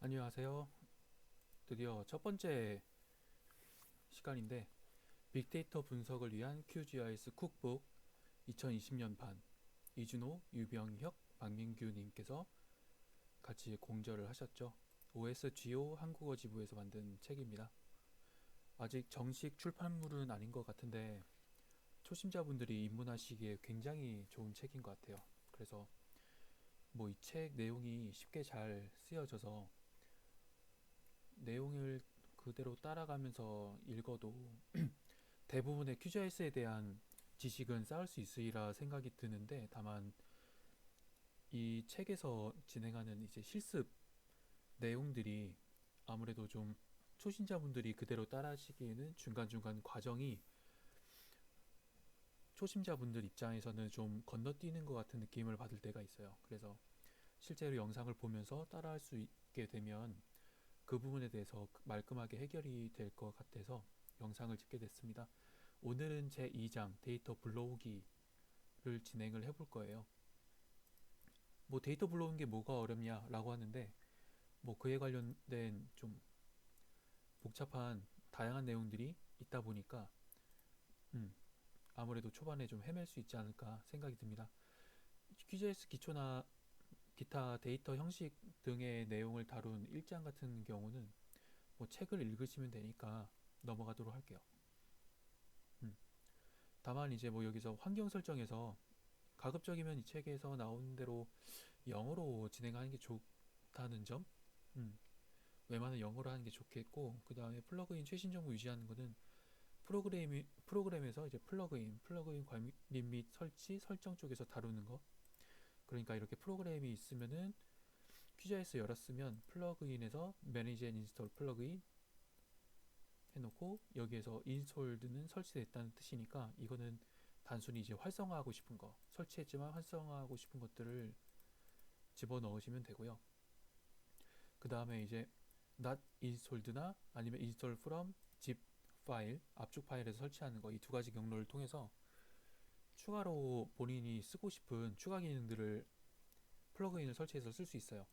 안녕하세요. 드디어 첫 번째 시간인데 빅데이터 분석을 위한 QGIS 쿡북 2020년 판 이준호, 유병혁, 박민규 님께서 같이 공저를 하셨죠. OSGO 한국어 지부에서 만든 책입니다. 아직 정식 출판물은 아닌 것 같은데 초심자분들이 입문하시기에 굉장히 좋은 책인 것 같아요. 그래서 뭐 이 책 내용이 쉽게 잘 쓰여져서 내용을 그대로 따라가면서 읽어도 대부분의 QGIS에 대한 지식은 쌓을 수 있으리라 생각이 드는데, 다만 이 책에서 진행하는 이제 실습 내용들이 아무래도 좀 초심자분들이 그대로 따라하시기에는 중간중간 과정이 초심자분들 입장에서는 좀 건너뛰는 것 같은 느낌을 받을 때가 있어요. 그래서 실제로 영상을 보면서 따라할 수 있게 되면 그 부분에 대해서 말끔하게 해결이 될 것 같아서 영상을 찍게 됐습니다. 오늘은 제 2장 데이터 불러오기를 진행을 해볼 거예요. 뭐 데이터 불러오는 게 뭐가 어렵냐라고 하는데, 뭐 그에 관련된 좀 복잡한 다양한 내용들이 있다 보니까 아무래도 초반에 좀 헤맬 수 있지 않을까 생각이 듭니다. QGIS 기초나 기타 데이터 형식 등의 내용을 다룬 1장 같은 경우는 뭐 책을 읽으시면 되니까 넘어가도록 할게요. 다만 이제 뭐 여기서 환경 설정에서 가급적이면 이 책에서 나온 대로 영어로 진행하는 게 좋다는 점, 웬만하면 영어로 하는 게 좋겠고, 그 다음에 플러그인 최신 정보 유지하는 거는 프로그램에서 이제 플러그인 관리 및 설정 쪽에서 다루는 거. 그러니까 이렇게 프로그램이 있으면은 QGIS 열었으면 플러그인에서 Manage and Install 플러그인 해놓고 여기에서 인스톨드는 설치됐다는 뜻이니까 이거는 단순히 이제 활성화하고 싶은 거, 설치했지만 활성화하고 싶은 것들을 집어넣으시면 되고요. 그 다음에 이제 not installed나 아니면 install from zip 파일, 압축 파일에서 설치하는 거, 이 두 가지 경로를 통해서 추가로 본인이 쓰고 싶은 추가 기능들을 플러그인을 설치해서 쓸 수 있어요.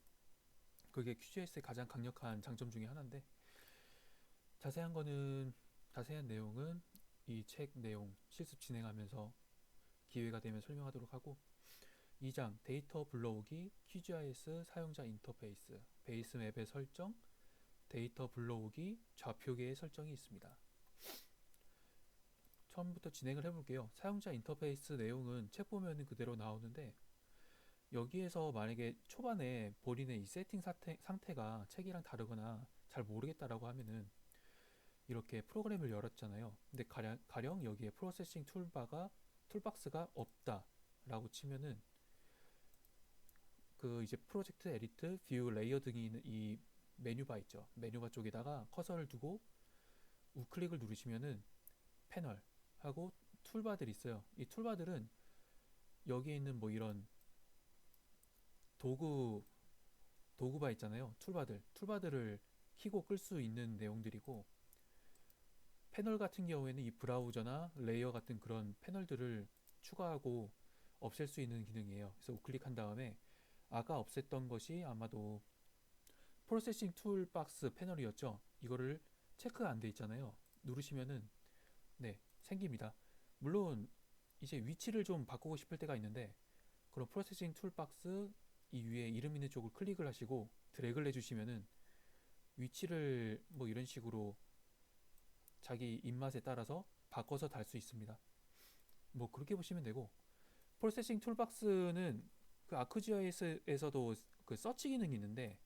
그게 QGIS의 가장 강력한 장점 중에 하나인데, 자세한 거는 자세한 내용은 이 책 내용 실습 진행하면서 기회가 되면 설명하도록 하고, 2장 데이터 불러오기 QGIS 사용자 인터페이스 베이스 맵의 설정, 데이터 불러오기 좌표계의 설정이 있습니다. 처음부터 진행을 해볼게요. 사용자 인터페이스 내용은 책 보면 그대로 나오는데, 여기에서 만약에 초반에 본인의 이 세팅 상태가 책이랑 다르거나 잘 모르겠다라고 하면은 이렇게 프로그램을 열었잖아요. 근데 가령 여기에 프로세싱 툴박스가 없다라고 치면은 그 이제 프로젝트 에디트, 뷰, 레이어 등이 있는 이 메뉴바 있죠. 메뉴바 쪽에다가 커서를 두고 우클릭을 누르시면은 패널하고 툴바들이 있어요. 이 툴바들은 여기에 있는 뭐 이런 도구 도구바 있잖아요. 툴바들을 키고 끌 수 있는 내용들이고, 패널 같은 경우에는 이 브라우저나 레이어 같은 그런 패널들을 추가하고 없앨 수 있는 기능이에요. 그래서 우클릭한 다음에 아까 없앴던 것이 아마도 프로세싱 툴박스 패널이었죠. 이거를 체크가 안 돼 있잖아요. 누르시면은 네, 생깁니다. 물론 이제 위치를 좀 바꾸고 싶을 때가 있는데, 그럼 프로세싱 툴박스 이 위에 이름 있는 쪽을 클릭을 하시고 드래그를 해주시면은 위치를 뭐 이런 식으로 자기 입맛에 따라서 바꿔서 달 수 있습니다. 뭐 그렇게 보시면 되고, 프로세싱 툴박스는 그 아크GIS에서도 그 서치 기능이 있는데,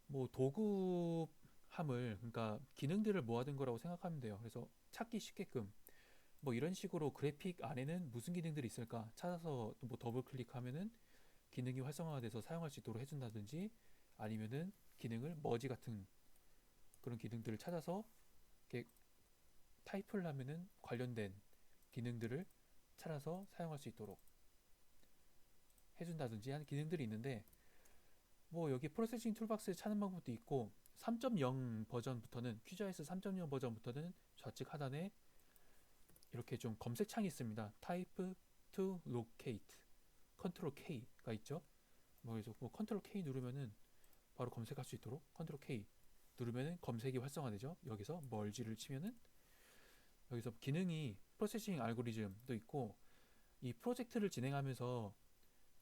뭐 도구함을, 그러니까 기능들을 모아둔 거라고 생각하면 돼요. 그래서 찾기 쉽게끔 뭐 이런 식으로 그래픽 안에는 무슨 기능들이 있을까 찾아서 뭐 더블 클릭하면은 기능이 활성화돼서 사용할 수 있도록 해준다든지, 아니면은 기능을 머지 같은 그런 기능들을 찾아서 이렇게 타이프를 하면은 관련된 기능들을 찾아서 사용할 수 있도록 해준다든지 하는 기능들이 있는데, 뭐 여기 프로세싱 툴박스에 찾는 방법도 있고, 3.0 버전부터는 QGIS 3.0 버전부터는 좌측 하단에 이렇게 좀 검색창이 있습니다. Type to Locate, Ctrl K가 있죠. 뭐 그래서 뭐 Ctrl K 누르면은 바로 검색할 수 있도록 컨트롤 K 누르면은 검색이 활성화되죠. 여기서 멀지를 치면은 여기서 기능이 프로세싱 알고리즘도 있고, 이 프로젝트를 진행하면서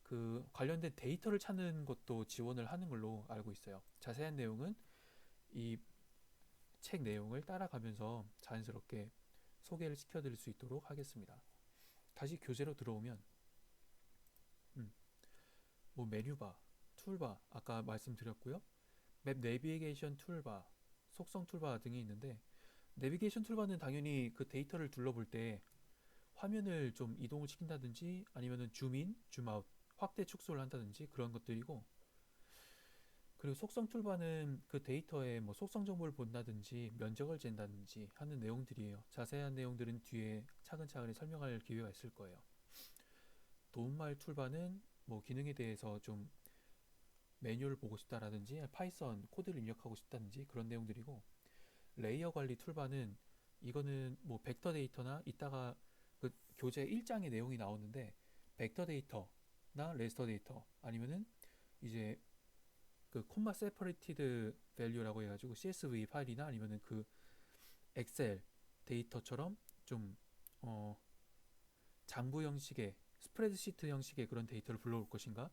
그 관련된 데이터를 찾는 것도 지원을 하는 걸로 알고 있어요. 자세한 내용은 이 책 내용을 따라가면서 자연스럽게 소개를 시켜드릴 수 있도록 하겠습니다. 다시 교재로 들어오면 음, 뭐 메뉴바, 툴바 아까 말씀드렸고요. 맵 내비게이션 툴바, 속성 툴바 등이 있는데, 내비게이션 툴바는 당연히 그 데이터를 둘러볼 때 화면을 좀 이동을 시킨다든지 아니면은 줌인, 줌아웃, 확대 축소를 한다든지 그런 것들이고, 그리고 속성 툴바는 그 데이터에 뭐 속성 정보를 본다든지 면적을 잰다든지 하는 내용들이에요. 자세한 내용들은 뒤에 차근차근히 설명할 기회가 있을 거예요. 도움말 툴바는 뭐 기능에 대해서 좀 매뉴얼을 보고 싶다라든지 파이썬 코드를 입력하고 싶다든지 그런 내용들이고, 레이어 관리 툴바는 이거는 뭐 벡터 데이터나 이따가 그 교재 1장의 내용이 나오는데, 벡터 데이터나 레스터 데이터 아니면은 이제 그 콤마 세퍼레이티드 밸류라고 해가지고 CSV 파일이나 아니면은 그 엑셀 데이터처럼 좀 장부 형식의 스프레드시트 형식의 그런 데이터를 불러올 것인가,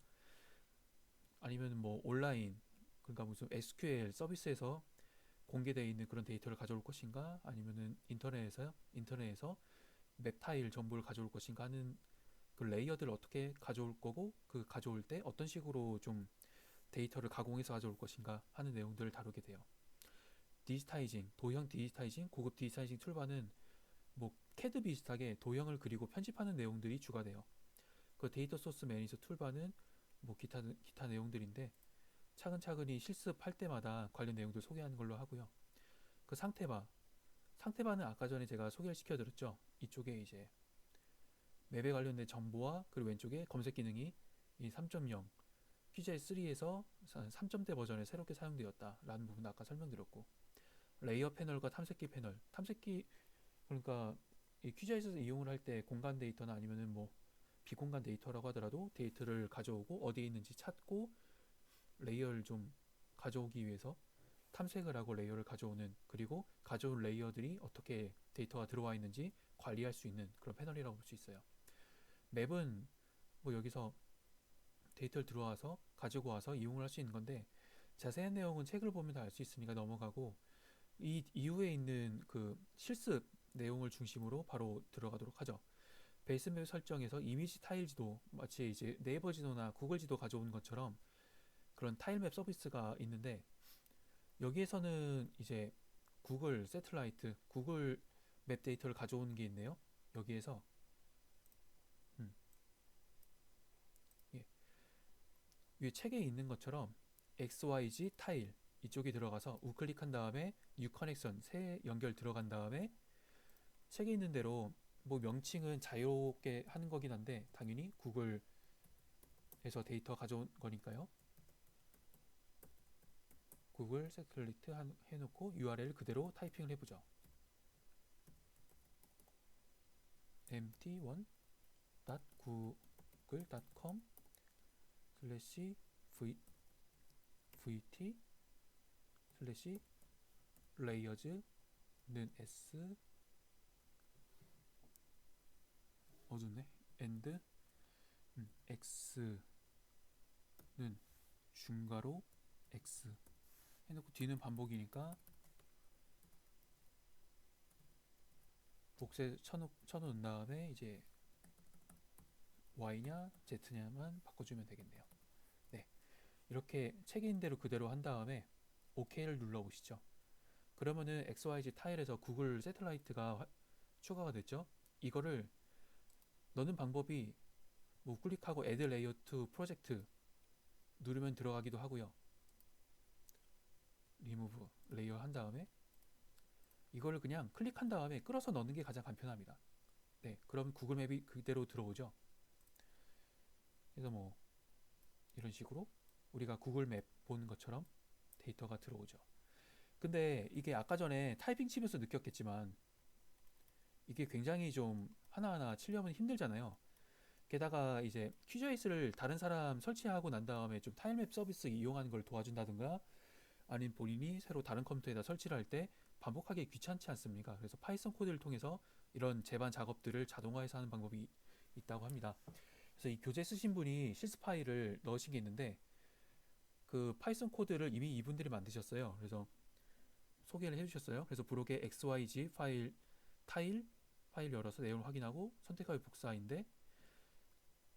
아니면 뭐 온라인, 그러니까 무슨 SQL 서비스에서 공개되어 있는 그런 데이터를 가져올 것인가, 아니면은 인터넷에서 맵 타일 정보를 가져올 것인가 하는 그 레이어들을 어떻게 가져올 거고, 그 가져올 때 어떤 식으로 좀 데이터를 가공해서 가져올 것인가 하는 내용들을 다루게 돼요. 디지타이징, 도형 디지타이징, 고급 디지타이징 툴바는 뭐 캐드 비슷하게 도형을 그리고 편집하는 내용들이 주가 돼요. 그 데이터 소스 매니저 툴바는 뭐 기타 내용들인데, 차근차근히 실습할 때마다 관련 내용들 소개하는 걸로 하고요. 그 상태바는 아까 전에 제가 소개를 시켜드렸죠. 이쪽에 이제 맵에 관련된 정보와 그리고 왼쪽에 검색 기능이 이 3.0 QGIS3에서 3점대 버전에 새롭게 사용되었다라는 부분 아까 설명드렸고, 레이어 패널과 탐색기 패널, 탐색기 그러니까 이 QGIS에서 이용을 할 때 공간 데이터나 아니면은 뭐 비공간 데이터라고 하더라도 데이터를 가져오고 어디에 있는지 찾고 레이어를 좀 가져오기 위해서 탐색을 하고 레이어를 가져오는, 그리고 가져온 레이어들이 어떻게 데이터가 들어와 있는지 관리할 수 있는 그런 패널이라고 볼 수 있어요. 맵은 뭐 여기서 데이터를 들어와서 가지고 와서 이용을 할 수 있는 건데, 자세한 내용은 책을 보면 다 알 수 있으니까 넘어가고, 이 이후에 있는 그 실습 내용을 중심으로 바로 들어가도록 하죠. 베이스맵 설정에서 이미지 타일 지도, 마치 이제 네이버 지도나 구글 지도 가져오는 것처럼 그런 타일맵 서비스가 있는데, 여기에서는 이제 구글 세틀라이트, 구글 맵 데이터를 가져오는 게 있네요. 여기에서 음, 예. 위에 책에 있는 것처럼 XYZ 타일 이쪽에 들어가서 우클릭한 다음에 뉴 커넥션 새 연결 들어간 다음에 책에 있는 대로 뭐 명칭은 자유롭게 하는 거긴 한데, 당연히 구글에서 데이터 가져온 거니까요. 구글 세틀리트 해놓고 URL 그대로 타이핑을 해보죠. mt1.google.com 슬래시 vt 슬래시 layers 는 s 어둡네 and x는 중괄호 x 해놓고 뒤는 반복이니까 복세 쳐놓은 다음에 이제 y냐 z냐만 바꿔주면 되겠네요. 네, 이렇게 책에 있는 대로 그대로 한 다음에 OK를 눌러보시죠. 그러면은 XYZ 타일에서 구글 세틀라이트가 추가가 됐죠. 이거를 넣는 방법이 뭐 우클릭하고 Add Layer to Project 누르면 들어가기도 하고요. Remove 레이어 한 다음에 이거를 그냥 클릭한 다음에 끌어서 넣는 게 가장 간편합니다. 네, 그럼 구글 맵이 그대로 들어오죠. 그래서 뭐 이런 식으로 우리가 구글 맵 보는 것처럼 데이터가 들어오죠. 근데 이게 아까 전에 타이핑 치면서 느꼈겠지만 이게 굉장히 좀 하나하나 치려면 힘들잖아요. 게다가 이제 퀴즈에이스를 다른 사람 설치하고 난 다음에 좀 타일맵 서비스 이용하는 걸 도와준다든가 아니면 본인이 새로 다른 컴퓨터에다 설치를 할 때 반복하기 귀찮지 않습니까? 그래서 파이썬 코드를 통해서 이런 제반 작업들을 자동화해서 하는 방법이 있다고 합니다. 그래서 이 교재 쓰신 분이 실스 파일을 넣으신 게 있는데 그 파이썬 코드를 이미 이분들이 만드셨어요. 그래서 소개를 해주셨어요. 그래서 브록에 XYZ 파일 타일 파일 열어서 내용을 확인하고 선택하여 복사인데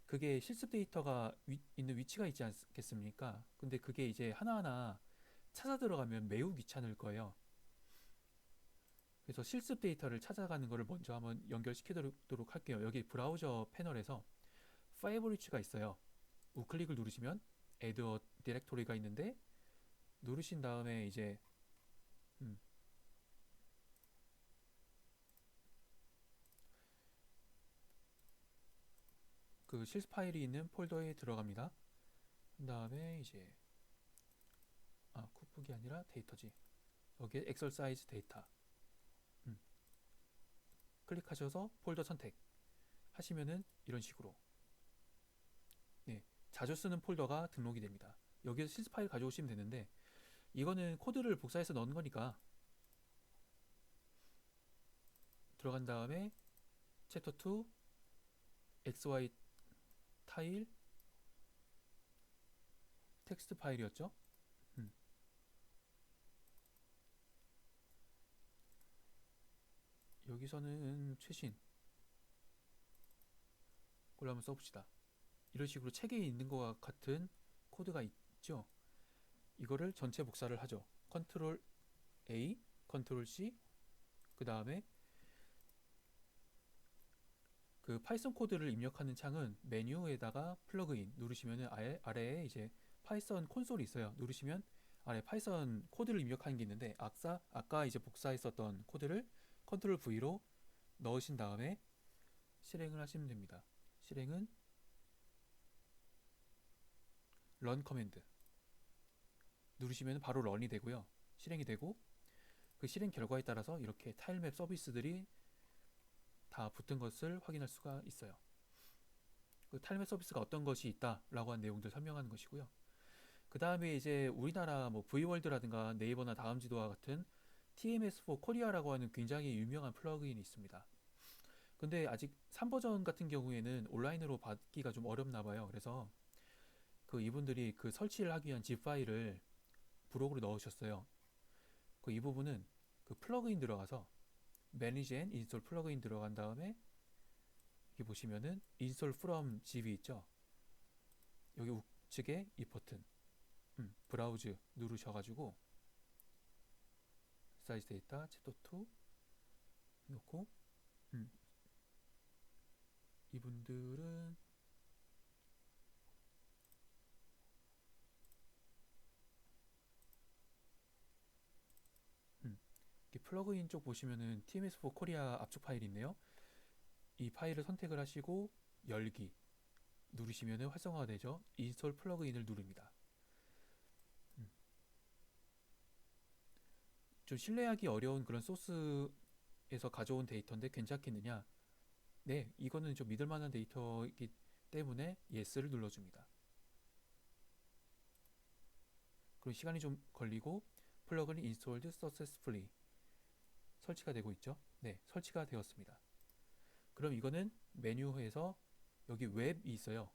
그게 실습 데이터가 있는 위치가 있지 않겠습니까? 근데 그게 이제 하나하나 찾아 들어가면 매우 귀찮을 거예요. 그래서 실습 데이터를 찾아가는 거를 먼저 한번 연결시키도록 할게요. 여기 브라우저 패널에서 파이브리츠가 있어요. 우클릭을 누르시면 add a directory가 있는데 누르신 다음에 이제 음, 그 실습 파일이 있는 폴더에 들어갑니다. 그 다음에 이제 쿡북이 아니라 데이터지. 여기에 exercise 데이터 클릭하셔서 폴더 선택 하시면은 이런 식으로 네, 자주 쓰는 폴더가 등록이 됩니다. 여기서 실습 파일 가져오시면 되는데 이거는 코드를 복사해서 넣는 거니까 들어간 다음에 챕터 2 XY 타일 텍스트 파일이었죠. 음, 여기서는 최신 걸 한번 써봅시다. 이런 식으로 책에 있는 것과 같은 코드가 있죠. 이거를 전체 복사를 하죠. 컨트롤 A, 컨트롤 C, 그 다음에 그 파이썬 코드를 입력하는 창은 메뉴에다가 플러그인 누르시면 아래에 이제 파이썬 콘솔이 있어요. 누르시면 아래 파이썬 코드를 입력하는 게 있는데 아까 이제 복사했었던 코드를 컨트롤 V로 넣으신 다음에 실행을 하시면 됩니다. 실행은 런 커맨드 누르시면 바로 런이 되고요. 실행이 되고 그 실행 결과에 따라서 이렇게 타일맵 서비스들이 다 붙은 것을 확인할 수가 있어요. 그 타일맵 서비스가 어떤 것이 있다라고 한 내용들 설명하는 것이고요. 그 다음에 이제 우리나라 뭐 V월드라든가 네이버나 다음지도와 같은 TMS4 코리아라고 하는 굉장히 유명한 플러그인이 있습니다. 근데 아직 3버전 같은 경우에는 온라인으로 받기가 좀 어렵나 봐요. 그래서 그 이분들이 그 설치를 하기 위한 zip 파일을 브록으로 넣으셨어요. 그 이 부분은 그 플러그인 들어가서 Manage and Install 플러그인 들어간 다음에 여기 보시면은 Install from zip이 있죠. 여기 우측에 이 버튼 브라우즈 누르셔가지고 사이즈 데이터 챕터 2 놓고 음, 이분들은 이 플러그인 쪽 보시면은 TMS4 코리아 압축 파일이 있네요. 이 파일을 선택을 하시고 열기 누르시면 활성화가 되죠. 인스톨 플러그인을 누릅니다. 좀 신뢰하기 어려운 그런 소스에서 가져온 데이터인데 괜찮겠느냐? 네, 이거는 좀 믿을 만한 데이터이기 때문에 yes를 눌러줍니다. 그럼 시간이 좀 걸리고 플러그인 installed successfully 설치가 되고 있죠. 네, 설치가 되었습니다. 그럼 이거는 메뉴에서 여기 웹이 있어요.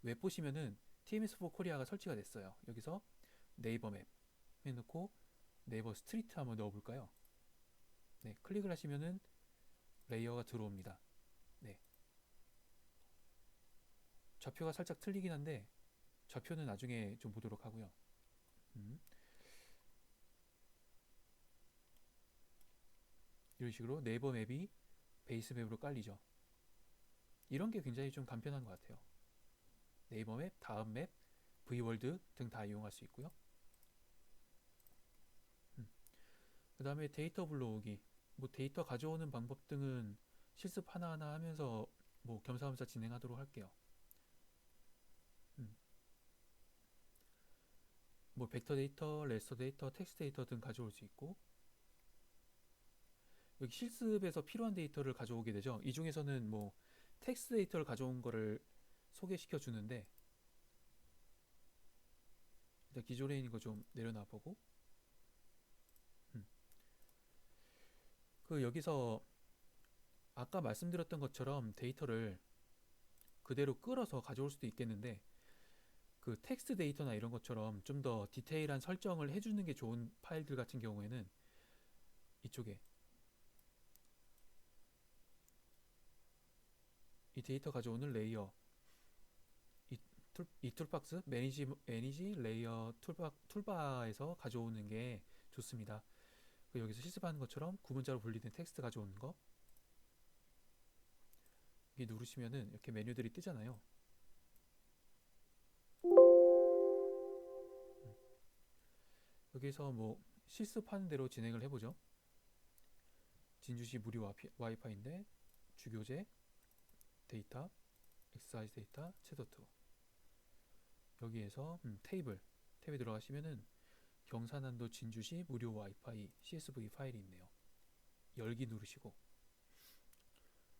웹 보시면은 TMS4 코리아가 설치가 됐어요. 여기서 네이버 맵 해놓고 네이버 스트리트 한번 넣어볼까요? 네, 클릭을 하시면은 레이어가 들어옵니다. 네, 좌표가 살짝 틀리긴 한데 좌표는 나중에 좀 보도록 하고요. 음, 이런 식으로 네이버 맵이 베이스 맵으로 깔리죠. 이런 게 굉장히 좀 간편한 것 같아요. 네이버 맵, 다음 맵, V월드 등 다 이용할 수 있고요. 그 다음에 데이터 불러오기, 뭐 데이터 가져오는 방법 등은 실습 하나하나 하면서 뭐 겸사겸사 진행하도록 할게요. 음, 뭐 벡터 데이터, 레스터 데이터, 텍스트 데이터 등 가져올 수 있고 여기 실습에서 필요한 데이터를 가져오게 되죠. 이 중에서는 뭐 텍스트 데이터를 가져온 거를 소개시켜 주는데, 일단 기존에 있는 거 좀 내려놔 보고, 음. 그 여기서 아까 말씀드렸던 것처럼 데이터를 그대로 끌어서 가져올 수도 있겠는데, 그 텍스트 데이터나 이런 것처럼 좀 더 디테일한 설정을 해주는 게 좋은 파일들 같은 경우에는 이쪽에 이 데이터 가져오는 레이어, 이 툴박스 매니지 레이어 툴바에서 가져오는 게 좋습니다. 여기서 실습하는 것처럼 구문자로 분리된 텍스트 가져오는 거, 여기 누르시면은 이렇게 메뉴들이 뜨잖아요. 여기서 뭐 실습하는 대로 진행을 해보죠. 진주시 무료 와이파이인데 주교재 데이터, 엑서사이즈 데이터, 채도2. 여기에서 탭에 들어가시면은 경산남도 진주시 무료 와이파이 CSV 파일이 있네요. 열기 누르시고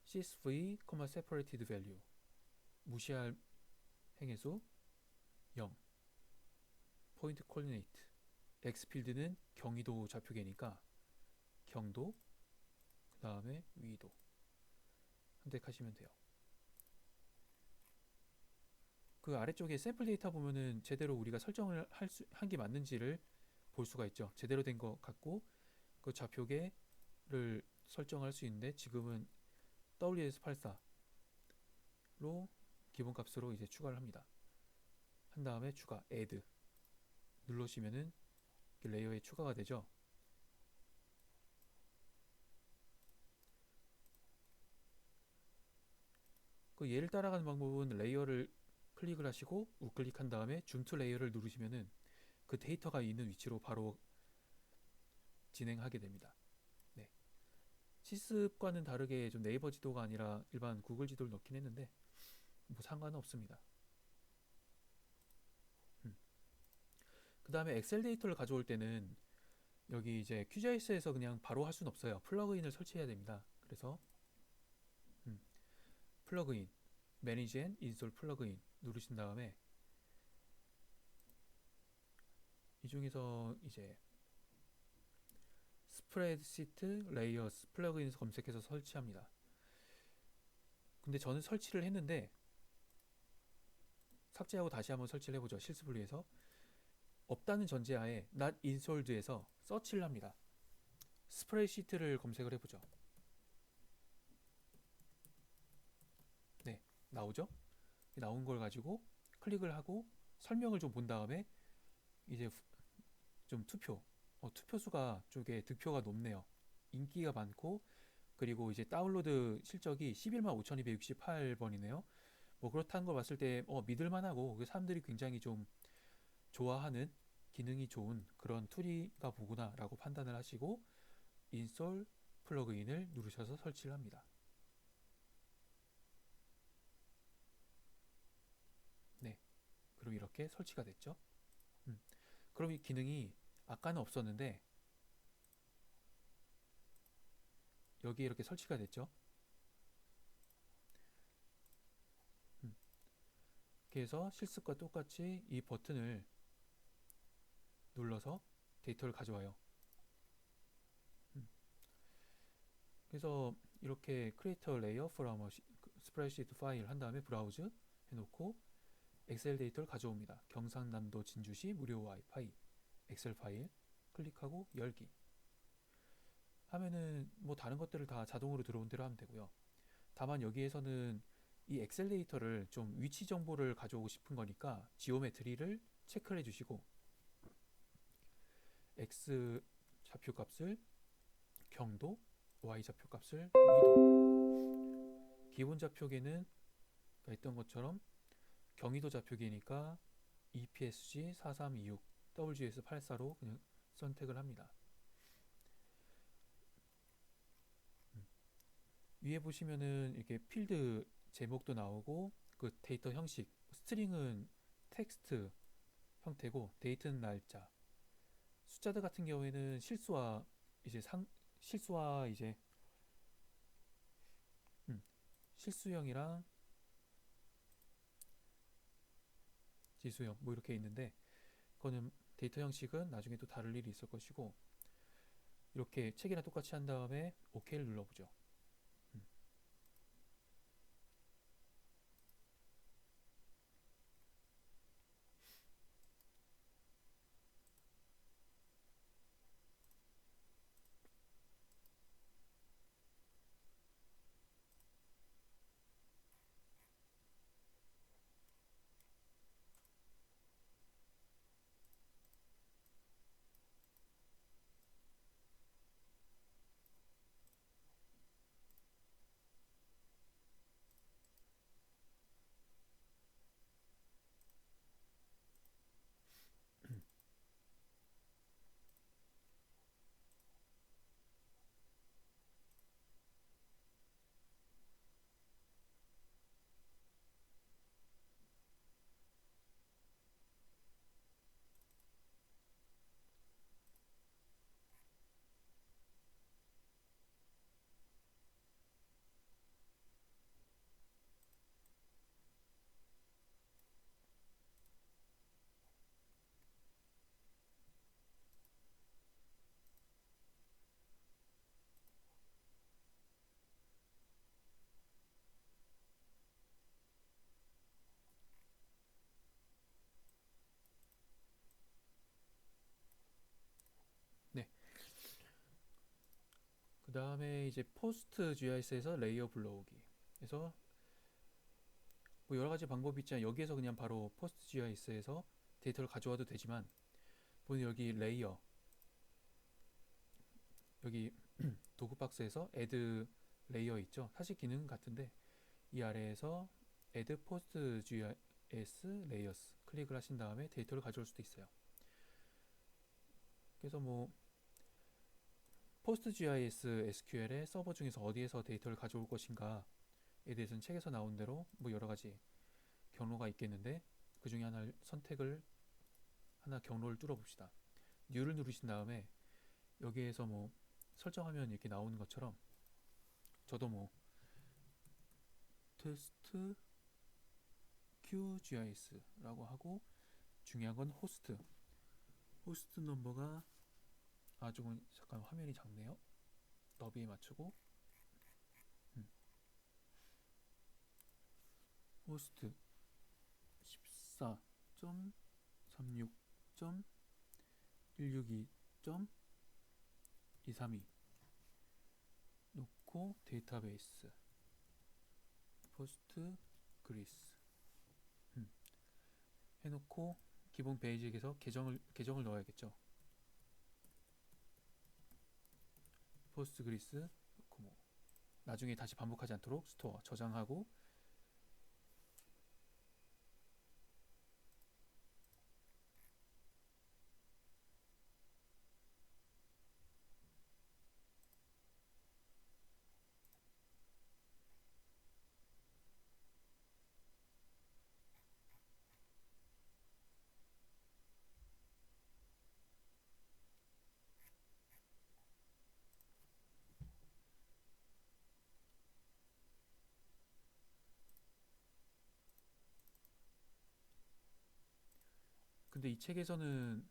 CSV, separated value 무시할 행해수 0 포인트 코디네이트 X 필드는 경위도 좌표계니까 경도 그 다음에 위도 선택하시면 돼요. 그 아래쪽에 샘플 데이터 보면은 제대로 우리가 설정을 한 게 맞는지를 볼 수가 있죠. 제대로 된 것 같고 그 좌표계를 설정할 수 있는데 지금은 WS84로 기본값으로 이제 추가를 합니다. 한 다음에 추가 add 누르시면은 레이어에 추가가 되죠. 그 얘를 따라가는 방법은 레이어를 클릭을 하시고 우클릭한 다음에 줌 투 레이어를 누르시면은 그 데이터가 있는 위치로 바로 진행하게 됩니다. 네. 실습과는 다르게 좀 네이버 지도가 아니라 일반 구글 지도를 넣긴 했는데 뭐 상관은 없습니다. 그 다음에 엑셀 데이터를 가져올 때는 여기 이제 QGIS에서 그냥 바로 할 수는 없어요. 플러그인을 설치해야 됩니다. 그래서 플러그인 Manage and Install 플러그인 누르신 다음에 이 중에서 이제 스프레드시트 레이어스 플러그인에서 검색해서 설치합니다. 근데 저는 설치를 했는데 삭제하고 다시 한번 설치를 해보죠. 실습을 위해서. 없다는 전제하에 not installed에서 서치를 합니다. 스프레드시트를 검색을 해보죠. 네, 나오죠? 나온 걸 가지고 클릭을 하고 설명을 좀 본 다음에 이제 좀 투표수가 쪽에 득표가 높네요. 인기가 많고 그리고 이제 다운로드 실적이 115,268번이네요. 뭐 그렇다는 걸 봤을 때 믿을만하고 사람들이 굉장히 좀 좋아하는 기능이 좋은 그런 툴이가 보구나 라고 판단을 하시고 인스톨 플러그인을 누르셔서 설치를 합니다. 네, 그럼 이렇게 설치가 됐죠. 그럼 이 기능이 아까는 없었는데 여기에 이렇게 설치가 됐죠. 그래서 실습과 똑같이 이 버튼을 눌러서 데이터를 가져와요. 그래서 이렇게 create a layer from a spreadsheet file 한 다음에 브라우즈 해놓고 엑셀 데이터를 가져옵니다. 경상남도 진주시 무료 와이파이 엑셀 파일 클릭하고 열기 하면은 뭐 다른 것들을 다 자동으로 들어온 대로 하면 되고요. 다만 여기에서는 이 엑셀 데이터를 좀 위치 정보를 가져오고 싶은 거니까 지오메트리를 체크를 해주시고 X 좌표 값을 경도, Y 좌표 값을 위도. 기본 좌표계는 했던 것처럼 경위도 좌표계니까 EPSG 4326, WGS 84로 그냥 선택을 합니다. 위에 보시면은 이렇게 필드 제목도 나오고 그 데이터 형식, 스트링은 텍스트 형태고 데이트는 날짜, 숫자들 같은 경우에는 실수와 이제 실수형이랑 지수형 뭐 이렇게 있는데, 그거는 데이터 형식은 나중에 또 다를 일이 있을 것이고, 이렇게 책이랑 똑같이 한 다음에 OK를 눌러보죠. 음. 네. 그 다음에 이제 포스트 GIS에서 레이어 불러오기. 그래서 뭐 여러 가지 방법이 있지만, 여기에서 그냥 바로 포스트 GIS에서 데이터를 가져와도 되지만, 보면 여기 레이어, 여기 도구 박스에서 add 레이어 있죠? 사실 기능 같은데, 이 아래에서 add post GIS layers 클릭을 하신 다음에 데이터를 가져올 수도 있어요. 그래서 뭐 PostGIS SQL의 서버 중에서 어디에서 데이터를 가져올 것인가에 대해서는 책에서 나온 대로 뭐 여러 가지 경로가 있겠는데, 그 중에 하나를 선택을 하나 경로를 뚫어 봅시다. New를 누르신 다음에 여기에서 뭐 설정하면 이렇게 나오는 것처럼, 저도 뭐 테스트 QGIS라고 하고, 중요한 건 호스트 넘버가, 조금 잠깐 화면이 작네요. 너비에 맞추고, 호스트 14.36.162.232 놓고, 데이터베이스 포스트 그리스 해놓고, 기본 베이직에서 계정을 넣어야겠죠. 포스트 그리스 놓고, 뭐 나중에 다시 반복하지 않도록 스토어 저장하고, 근데 이 책에서는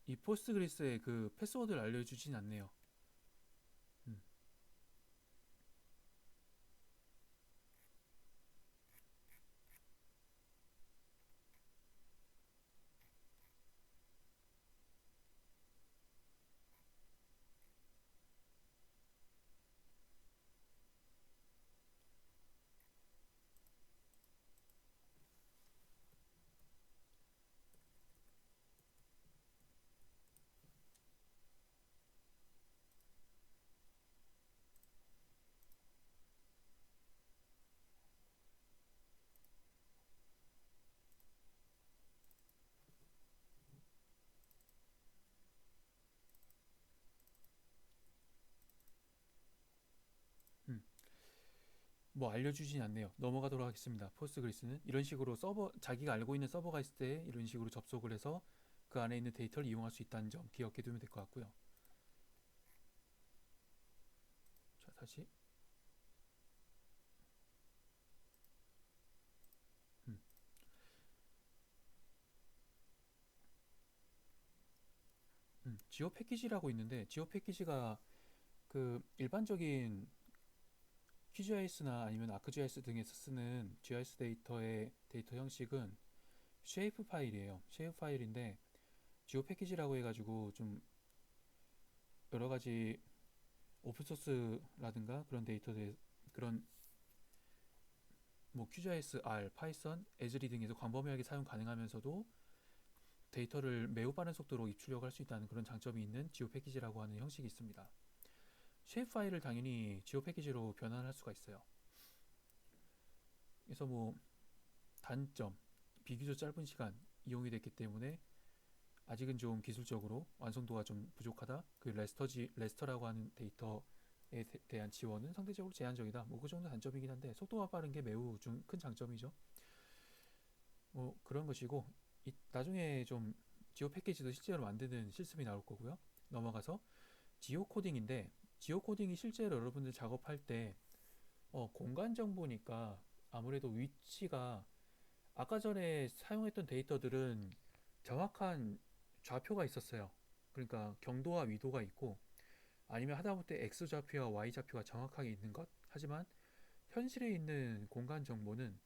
이 포스트 그리스의 그 패스워드를 알려주진 않네요. 음. 음. 뭐 알려주진 않네요. 넘어가도록 하겠습니다. 포스트 그리스는 이런 식으로 서버, 자기가 알고 있는 서버가 있을 때 이런 식으로 접속을 해서 그 안에 있는 데이터를 이용할 수 있다는 점 기억해 두면 될 것 같고요. 자, 다시. 음. 지오 패키지라고 있는데 지오 패키지가 그 일반적인 QGIS나 아니면 ArcGIS 등에서 쓰는 GIS 데이터의 데이터 형식은 쉐이프 파일이에요. 쉐이프 파일인데 지오 패키지라고 해가지고 좀 여러 가지 오픈소스라든가 그런 데이터들 그런 뭐 QGIS, R, 파이썬, 에즈리 등에서 광범위하게 사용 가능하면서도 데이터를 매우 빠른 속도로 입출력을 할 수 있다는 그런 장점이 있는 지오 패키지라고 하는 형식이 있습니다. 쉐이프 파일을 당연히 지오 패키지로 변환할 수가 있어요. 그래서 뭐 단점, 비교적 짧은 시간 이용이 됐기 때문에 아직은 좀 기술적으로 완성도가 좀 부족하다. 그 레스터라고 하는 데이터에 대한 지원은 상대적으로 제한적이다. 뭐 그 정도 단점이긴 한데 속도가 빠른 게 매우 좀 큰 장점이죠. 뭐 그런 것이고 나중에 좀 지오 패키지도 실제로 만드는 실습이 나올 거고요. 넘어가서 지오 코딩인데 지오 코딩이 실제로 여러분들 작업할 때 공간 정보니까 아무래도 위치가 아까 전에 사용했던 데이터들은 정확한 좌표가 있었어요. 그러니까 경도와 위도가 있고 아니면 하다못해 X 좌표와 Y 좌표가 정확하게 있는 것. 하지만 현실에 있는 공간 정보는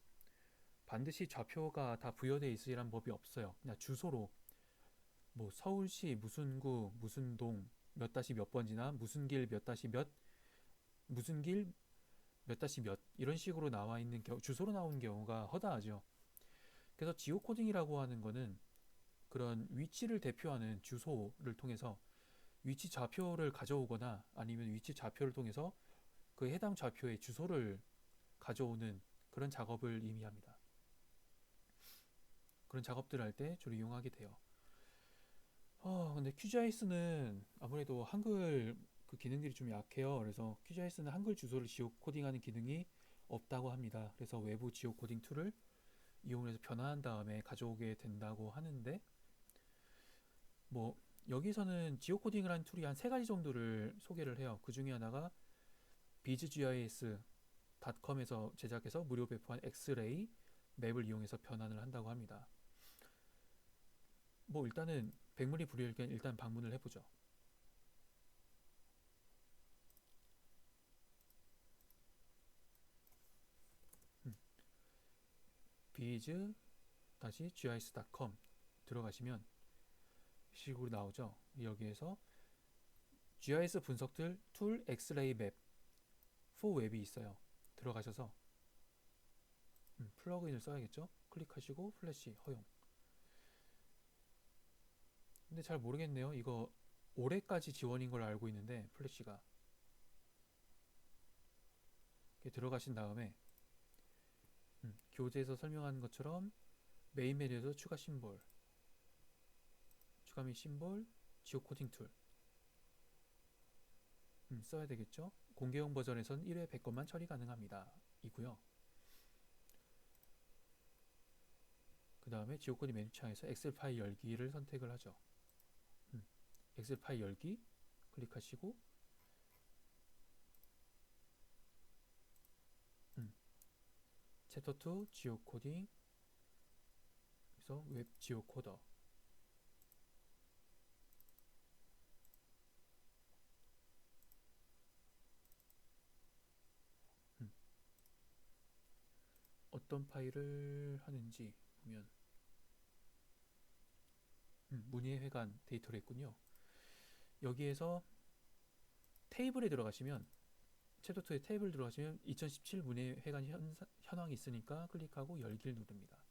반드시 좌표가 다 부여되어 있으리란 법이 없어요. 그냥 주소로 뭐 서울시 무슨 구 무슨 동 몇 다시 몇 번지나 무슨 길 몇 다시 몇 무슨 길 몇 다시 몇 이런 식으로 나와 있는 주소로 나오는 경우가 허다하죠. 그래서 지오 코딩이라고 하는 거는 그런 위치를 대표하는 주소를 통해서 위치 좌표를 가져오거나 아니면 위치 좌표를 통해서 그 해당 좌표의 주소를 가져오는 그런 작업을 의미합니다. 그런 작업들을 할 때 주로 이용하게 돼요. 근데 QGIS는 아무래도 한글 그 기능들이 좀 약해요. 그래서 QGIS는 한글 주소를 지오 코딩하는 기능이 없다고 합니다. 그래서 외부 지오 코딩 툴을 이용해서 변환한 다음에 가져오게 된다고 하는데 뭐 여기서는 지오 코딩을 한 툴이 한 세 가지 정도를 소개를 해요. 그 중에 하나가 bizgis.com에서 제작해서 무료 배포한 엑스레이 맵을 이용해서 변환을 한다고 합니다. 뭐 일단은 백문이 불여일견 일단 방문을 해보죠. biz-gis.com 들어가시면 식으로 나오죠. 여기에서 GIS 분석들 툴 엑스레이 맵 for 웹이 있어요. 들어가셔서 플러그인을 써야겠죠. 클릭하시고 플래시 허용. 근데 잘 모르겠네요. 이거 올해까지 지원인 걸 알고 있는데 플래시가 이렇게 들어가신 다음에 교재에서 설명한 것처럼 메인 메뉴에서 추가 심볼, 추가 및 심볼, 지오 코딩 툴 써야 되겠죠. 공개용 버전에선 1회 100건만 처리 가능합니다. 이고요. 그 다음에 지오 코딩 메뉴 창에서 엑셀 파일 열기를 선택을 하죠. 엑셀 파일 열기 클릭하시고 챕터 2 지오 코딩 그래서 웹 지오 코더 어떤 파일을 하는지 보면 문의 회관 데이터를 했군요. 여기에서 테이블에 들어가시면 챕터 2의 테이블 들어가시면 2017 문의 회관 현황이 있으니까 클릭하고 열기를 누릅니다.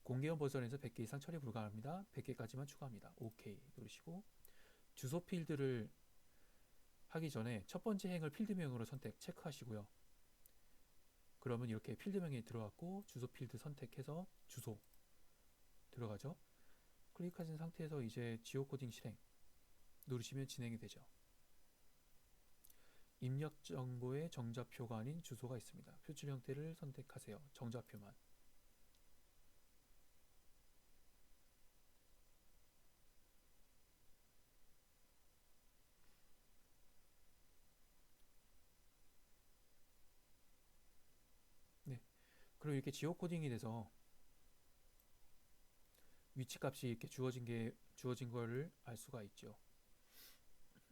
공개형 버전에서 100개 이상 처리 불가합니다. 100개까지만 추가합니다. OK 누르시고 주소 필드를 하기 전에 첫 번째 행을 필드명으로 체크하시고요. 그러면 이렇게 필드명이 들어갔고 주소 필드 선택해서 주소 들어가죠. 클릭하신 상태에서 이제 지오 코딩 실행 누르시면 진행이 되죠. 입력 정보의 정좌표가 아닌 주소가 있습니다. 표출 형태를 선택하세요. 정좌표만. 네. 그리고 이렇게 지오 코딩이 돼서 위치 값이 이렇게 주어진 거를 알 수가 있죠.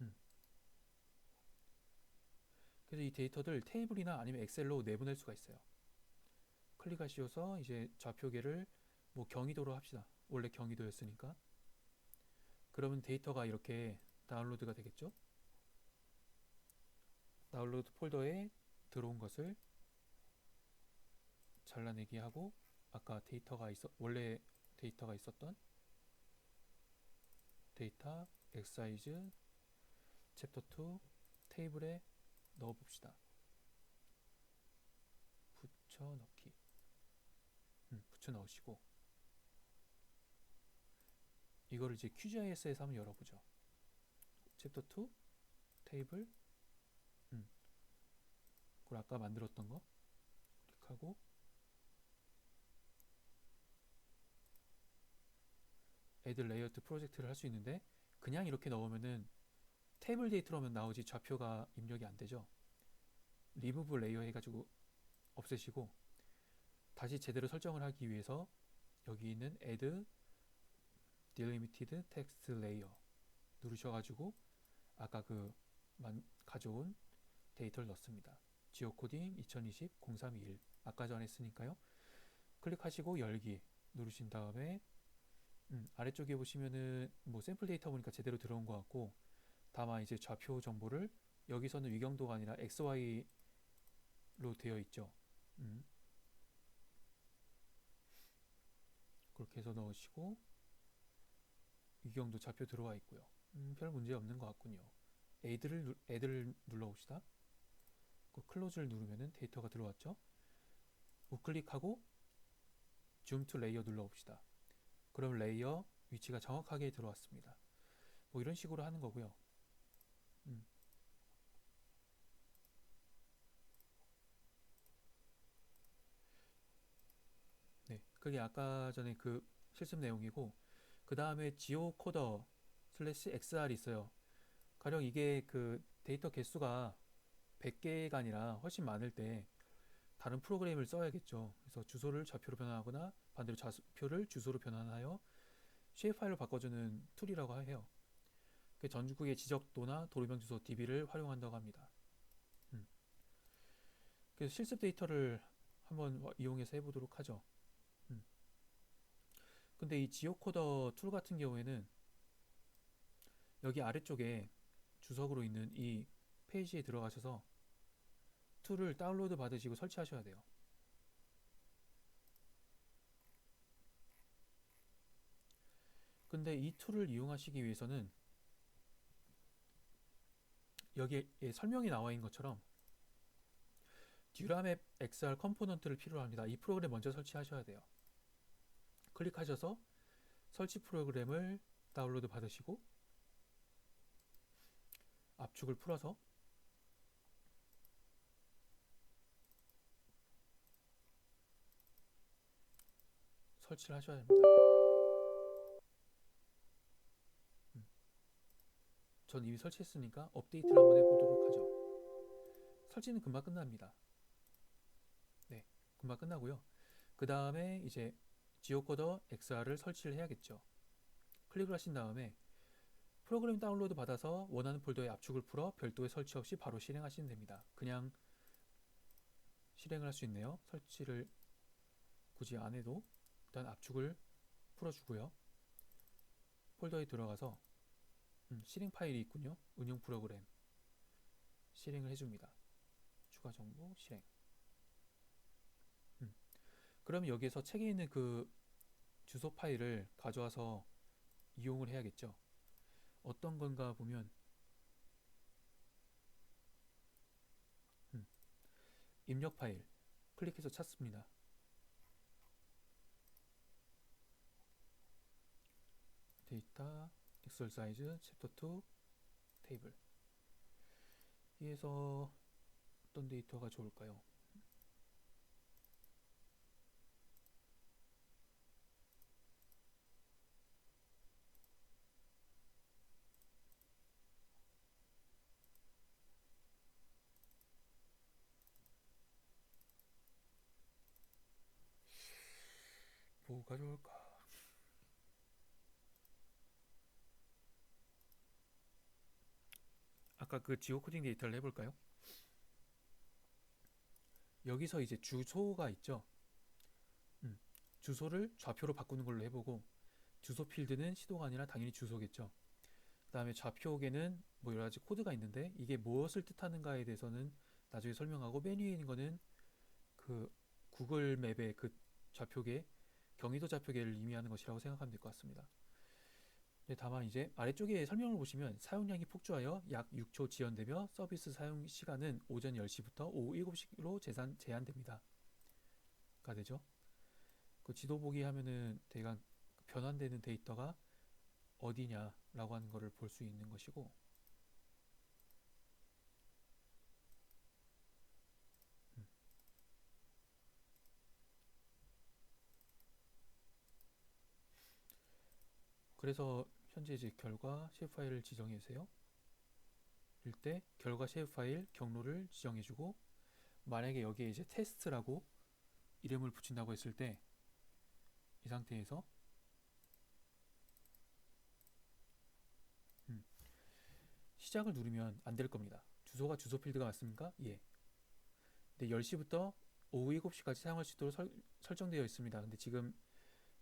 음. 그래서 이 데이터들 테이블이나 아니면 엑셀로 내보낼 수가 있어요. 클릭하시어서 이제 좌표계를 뭐 경위도로 합시다. 원래 경위도였으니까. 그러면 데이터가 이렇게 다운로드가 되겠죠. 다운로드 폴더에 들어온 것을 잘라내기 하고, 아까 원래 데이터가 있었던 데이터 엑사이즈 챕터 2 테이블에 넣어봅시다. 붙여넣기. 붙여 넣으시고, 이거를 이제 QGIS에서 한번 열어보죠. 챕터 2 테이블, 그걸 아까 만들었던 거 클릭하고, 애들 레이아웃 프로젝트를 할 수 있는데, 그냥 이렇게 넣으면은 테이블 데이터로만 나오지 좌표가 입력이 안 되죠. 리무브 레이어 해가지고 없애시고, 다시 제대로 설정을 하기 위해서 여기 있는 add delimited text layer 누르셔가지고 아까 가져온 데이터를 넣습니다. 지오코딩 2020 0321 아까 전에 했으니까요. 클릭하시고 열기 누르신 다음에 아래쪽에 보시면은 뭐 샘플 데이터 보니까 제대로 들어온 것 같고, 다만 이제 좌표 정보를 여기서는 위경도가 아니라 XY로 되어 있죠. 그렇게 해서 넣으시고, 위경도 좌표 들어와 있고요. 별 문제 없는 것 같군요. 애들을 눌러봅시다. 그 클로즈를 누르면은 데이터가 들어왔죠. 우클릭하고 줌 투 레이어 눌러봅시다. 그럼 레이어 위치가 정확하게 들어왔습니다. 뭐 이런 식으로 하는 거고요. 네, 그게 아까 전에 그 실습 내용이고, 그 다음에 지오코더 슬래시 XR 있어요. 가령 이게 그 데이터 개수가 100개가 아니라 훨씬 많을 때 다른 프로그램을 써야겠죠. 그래서 주소를 좌표로 변환하거나 반대로 좌표를 주소로 변환하여 쉐입 파일로 바꿔주는 툴이라고 해요. 그 전국의 지적도나 도로명 주소 DB를 활용한다고 합니다. 그래서 실습 데이터를 한번 이용해서 해보도록 하죠. 근데 이 지오코더 툴 같은 경우에는 여기 아래쪽에 주석으로 있는 이 페이지에 들어가셔서 툴을 다운로드 받으시고 설치하셔야 돼요. 근데 이 툴을 이용하시기 위해서는 여기에 설명이 나와 있는 것처럼 듀라맵 XR 컴포넌트를 필요로 합니다. 이 프로그램 먼저 설치하셔야 돼요. 클릭하셔서 설치 프로그램을 다운로드 받으시고 압축을 풀어서 설치를 하셔야 합니다. 전 이미 설치했으니까 업데이트를 한번 해보도록 하죠. 설치는 금방 끝납니다. 네, 금방 끝나고요. 그 다음에 이제 지오코더 XR을 설치를 해야겠죠. 클릭을 하신 다음에 프로그램 다운로드 받아서 원하는 폴더에 압축을 풀어 별도의 설치 없이 바로 실행하시면 됩니다. 그냥 실행을 할 수 있네요. 설치를 굳이 안 해도 일단 압축을 풀어주고요. 폴더에 들어가서 실행 파일이 있군요. 운영 프로그램 실행을 해줍니다. 추가 정보 실행. 그럼 여기에서 책에 있는 그 주소 파일을 가져와서 이용을 해야겠죠. 어떤 건가 보면 입력 파일 클릭해서 찾습니다. 데이터 엑설사이즈 챕터 2 테이블. 여기에서 어떤 데이터가 좋을까요? 뭐가 좋을까? 아까 그 지오 코딩 데이터를 해볼까요? 여기서 이제 주소가 있죠. 음, 주소를 좌표로 바꾸는 걸로 해보고 주소 필드는 시도가 아니라 당연히 주소겠죠. 그 다음에 좌표에는 뭐 여러 가지 코드가 있는데 이게 무엇을 뜻하는가에 대해서는 나중에 설명하고 맨 위에 있는 거는 그 구글 맵의 그 좌표계 경의도 좌표계를 의미하는 것이라고 생각하면 될 것 같습니다. 네, 다만 이제 아래쪽에 설명을 보시면 사용량이 폭주하여 약 6초 지연되며 서비스 사용 시간은 오전 10시부터 오후 7시로 제한됩니다. 가 되죠. 그 지도 보기 하면은 대강 변환되는 데이터가 어디냐라고 하는 것을 볼 수 있는 것이고 음, 그래서 현재 이제 결과 쉐입 파일을 지정해 주세요. 일 때 결과 쉐입 파일 경로를 지정해 주고 만약에 여기에 이제 테스트라고 이름을 붙인다고 했을 때 이 상태에서 음, 시작을 누르면 안 될 겁니다. 주소가 주소 필드가 맞습니까? 예. 근데 10시부터 오후 7시까지 사용할 수 있도록 설정되어 있습니다. 근데 지금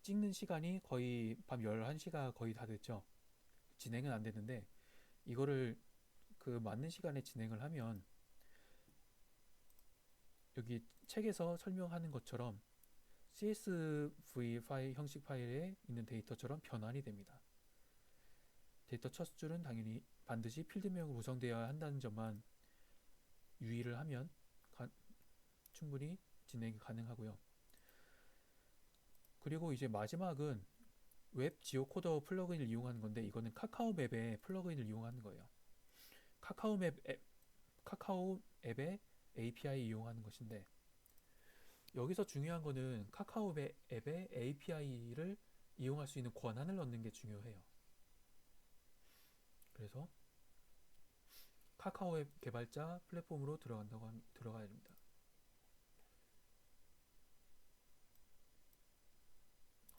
찍는 시간이 거의 밤 11시가 거의 다 됐죠. 진행은 안 됐는데 이거를 그 맞는 시간에 진행을 하면 여기 책에서 설명하는 것처럼 CSV 파일 형식 파일에 있는 데이터처럼 변환이 됩니다. 데이터 첫 줄은 당연히 반드시 필드명으로 구성되어야 한다는 점만 유의를 하면 충분히 진행이 가능하고요. 그리고 이제 마지막은 웹 지오코더 플러그인을 이용하는 건데 이거는 카카오 맵의 플러그인을 이용하는 거예요. 카카오 앱의 API 이용하는 것인데 여기서 중요한 거는 카카오 앱의 API를 이용할 수 있는 권한을 얻는 게 중요해요. 그래서 카카오 앱 개발자 플랫폼으로 들어가야 됩니다.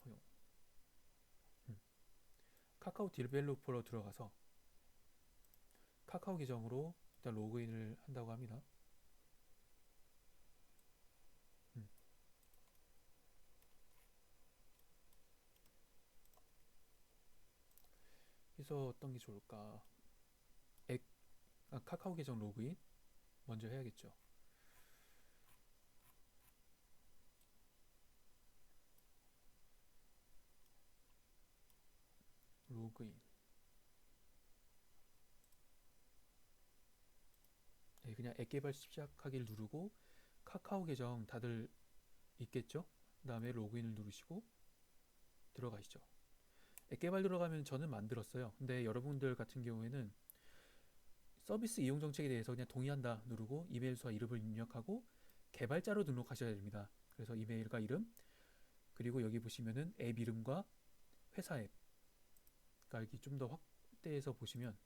허용. 카카오 디벨로퍼로 들어가서 카카오 계정으로 일단 로그인을 한다고 합니다. 음, 그래서 어떤 게 좋을까? 카카오 계정 로그인 먼저 해야겠죠. 로그인. 네, 그냥 앱 개발 시작하기를 누르고 카카오 계정 다들 있겠죠? 그 다음에 로그인을 누르시고 들어가시죠. 앱 개발 들어가면 저는 만들었어요. 근데 여러분들 같은 경우에는 서비스 이용 정책에 대해서 그냥 동의한다 누르고 이메일 수와 이름을 입력하고 개발자로 등록하셔야 됩니다. 그래서 이메일과 이름 그리고 여기 보시면은 앱 이름과 회사 앱 그러니까 여기 좀 더 확대해서 보시면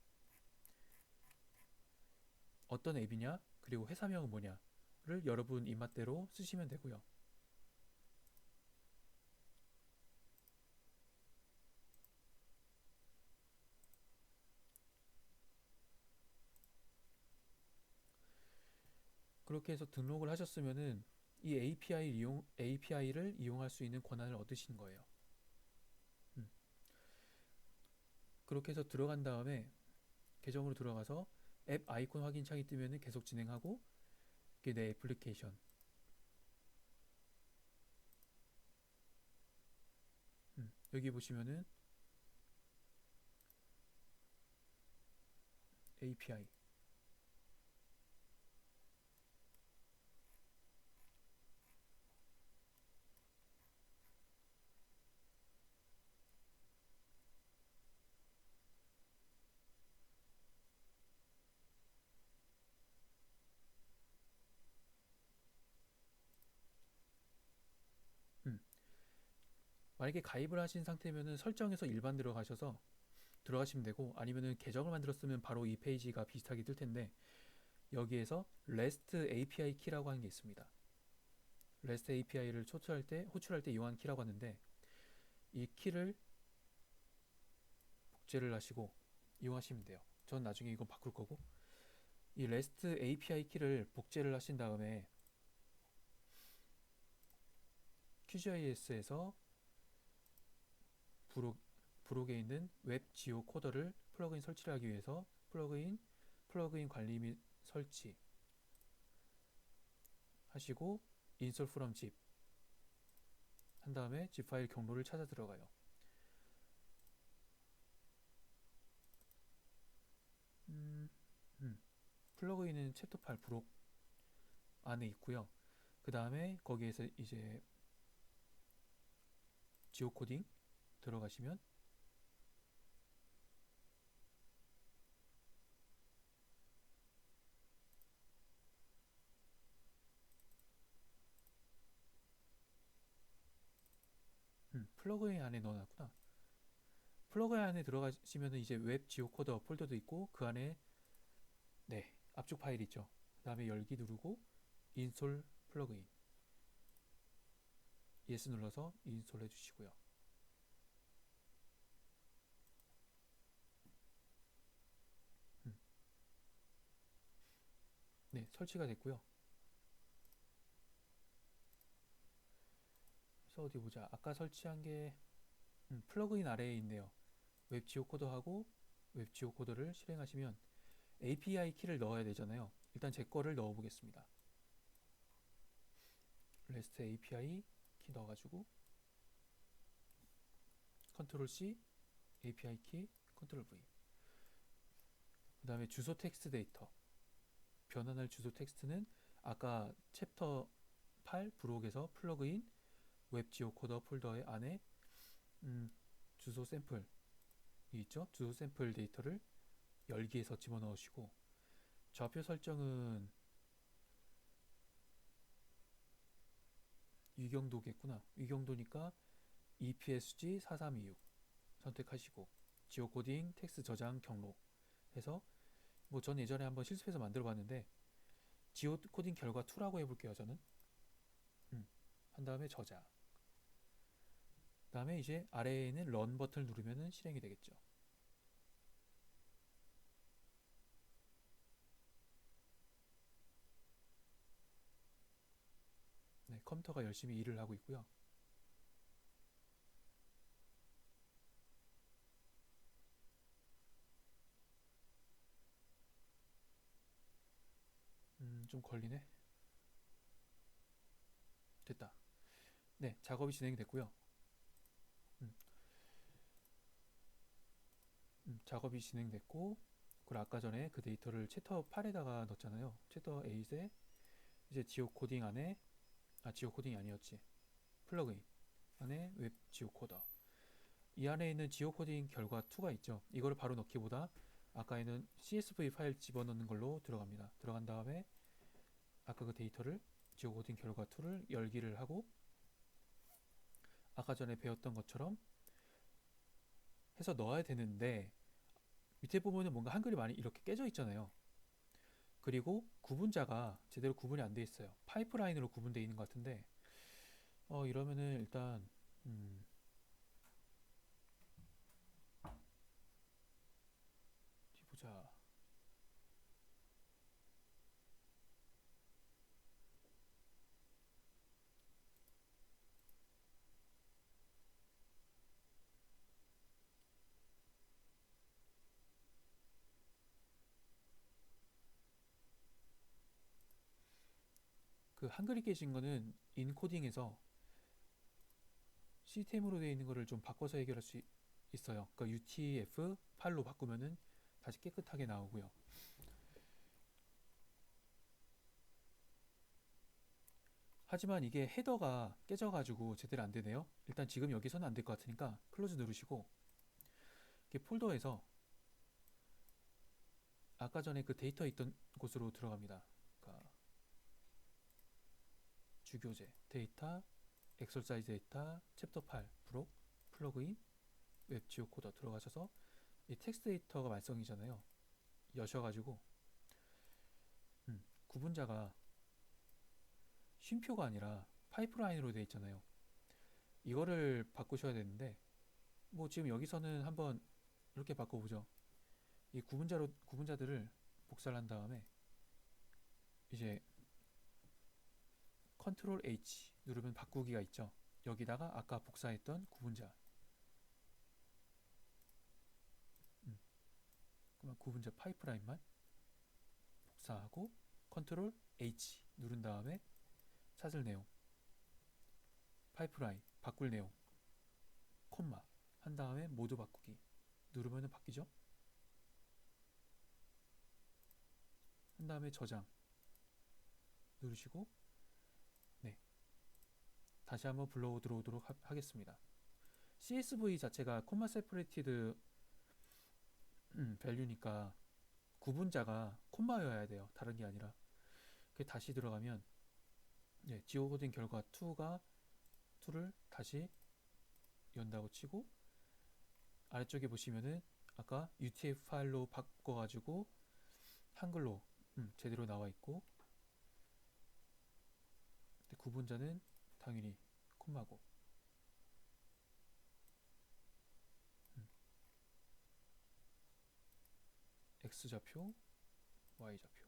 어떤 앱이냐 그리고 회사명은 뭐냐를 여러분 입맛대로 쓰시면 되고요. 그렇게 해서 등록을 하셨으면은 이 API를 이용할 수 있는 권한을 얻으신 거예요. 음. 그렇게 해서 들어간 다음에 계정으로 들어가서 앱 아이콘 확인 창이 뜨면은 계속 진행하고 이게 내 애플리케이션. 여기 보시면은 API. 음. 만약에 가입을 하신 상태면은 설정에서 일반 들어가셔서 들어가시면 되고 아니면은 계정을 만들었으면 바로 이 페이지가 비슷하게 뜰 텐데 여기에서 REST API 키라고 하는 게 있습니다. REST API를 호출할 때 이용한 키라고 하는데 이 키를 복제를 하시고 이용하시면 돼요. 전 나중에 이건 바꿀 거고 이 REST API 키를 복제를 하신 다음에 QGIS에서 브록에 있는 웹 지오 코더를 플러그인 설치를 하기 위해서 플러그인 관리 및 설치 하시고 install from zip 한 다음에 zip 파일 경로를 찾아 들어가요. 음, 플러그인은 챕터 8 브록 안에 있고요. 그 다음에 거기에서 이제 지오 코딩 들어가시면 플러그인 안에 넣어놨구나. 플러그인 안에 들어가시면 이제 웹 지오코더 폴더도 있고 그 안에 네 압축 파일 있죠. 그 다음에 열기 누르고 인스톨 플러그인 yes 눌러서 인스톨 해주시고요. 네 설치가 됐고요. 그래서 어디 보자. 아까 설치한 게 플러그인 아래에 있네요. 웹 지오코더하고 웹 지오코더를 실행하시면 API 키를 넣어야 되잖아요. 일단 제 거를 넣어 보겠습니다. REST API 키 넣어가지고 컨트롤 C API 키 컨트롤 V 그 다음에 주소 텍스트 데이터 변환할 주소 텍스트는 아까 챕터 8 브록에서 플러그인 웹 지오코더 폴더의 안에 주소 샘플이 있죠. 주소 샘플 데이터를 열기에서 집어넣으시고 좌표 설정은 위경도겠구나. 위경도니까 EPSG 4326 선택하시고 지오 코딩 텍스트 저장 경로 해서 뭐 전 예전에 한번 실습해서 만들어 봤는데 지오 코딩 결과 2라고 해볼게요. 저는 한 다음에 저장 그 다음에 이제 아래에 있는 런 버튼을 누르면 실행이 되겠죠. 네, 컴퓨터가 열심히 일을 하고 있고요. 좀 걸리네. 됐다. 네, 작업이 진행됐고요. 음, 작업이 진행됐고 그리고 아까 전에 그 데이터를 챕터 8에다가 넣었잖아요. 챕터 8에 이제 지오 코딩 안에 지오 코딩이 아니었지. 플러그인 안에 웹 지오 코더 이 안에 있는 지오 코딩 결과 2가 있죠. 이거를 바로 넣기보다 아까에는 CSV 파일 집어넣는 걸로 들어갑니다. 들어간 다음에 아까 그 데이터를 지오 코딩 결과 2를 열기를 하고 아까 전에 배웠던 것처럼 해서 넣어야 되는데 밑에 보면은 뭔가 한글이 많이 이렇게 깨져 있잖아요. 그리고 구분자가 제대로 구분이 안 돼 있어요. 파이프라인으로 구분되어 있는 것 같은데 이러면은 일단 어디 보자. 그 한글이 깨진 거는 인코딩에서 시스템으로 되어 있는 거를 좀 바꿔서 해결할 수 있어요. 그러니까 UTF-8로 바꾸면은 다시 깨끗하게 나오고요. 하지만 이게 헤더가 깨져가지고 제대로 안 되네요. 일단 지금 여기서는 안 될 것 같으니까 클로즈 누르시고 이렇게 폴더에서 아까 전에 그 데이터 있던 곳으로 들어갑니다. 그러니까 주교재 데이터 엑설사이즈 데이터 챕터 8 브록 플러그인 웹 지오 코더 들어가셔서 이 텍스트 데이터가 말썽이잖아요. 여셔가지고 구분자가 쉼표가 아니라 파이프라인으로 되어 있잖아요. 이거를 바꾸셔야 되는데 뭐 지금 여기서는 한번 이렇게 바꿔보죠. 이 구분자들을 복사를 한 다음에 이제 컨트롤 H 누르면 바꾸기가 있죠. 여기다가 아까 복사했던 구분자, 그러면 구분자 파이프라인만 복사하고 컨트롤 H 누른 다음에 찾을 내용, 파이프라인 바꿀 내용, 콤마 한 다음에 모두 바꾸기 누르면 바뀌죠. 한 다음에 저장 누르시고, 네, 다시 한번 불러 들어오도록 하겠습니다. CSV 자체가 콤마 세퍼레이티드 밸류니까 구분자가 콤마여야 돼요. 다른 게 아니라. 다시 들어가면, 네, 지워진 결과 2를 다시 연다고 치고, 아래쪽에 보시면은 아까 UTF 파일로 바꿔가지고 한글로 제대로 나와 있고, 구분자는 당연히 콤마고, X좌표, Y좌표.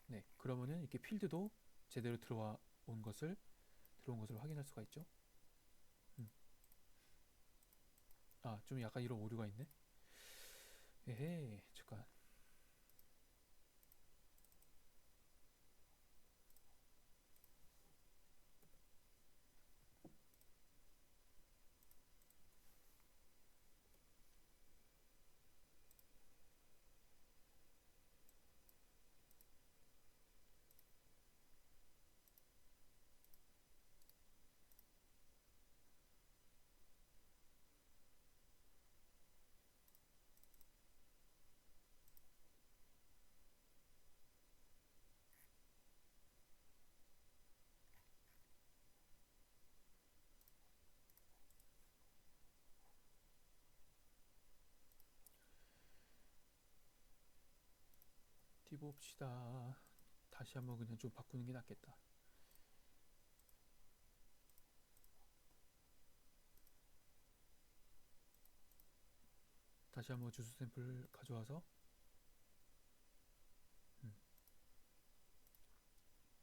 네, 그러면은 이렇게 필드도 제대로 들어온 것을 확인할 수가 있죠. 아, 좀 약간 이런 오류가 있네. 에헤이, 잠깐. 봅시다. 다시 한번 그냥 좀 바꾸는 게 낫겠다. 다시 한번 주소 샘플 가져와서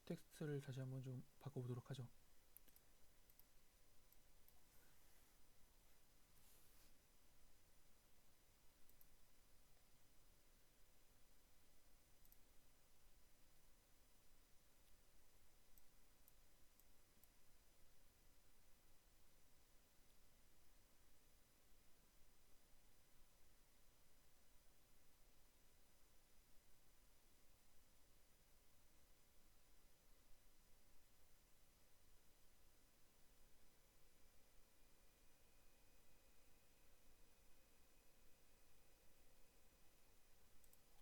텍스트를 다시 한번 좀 바꿔보도록 하죠.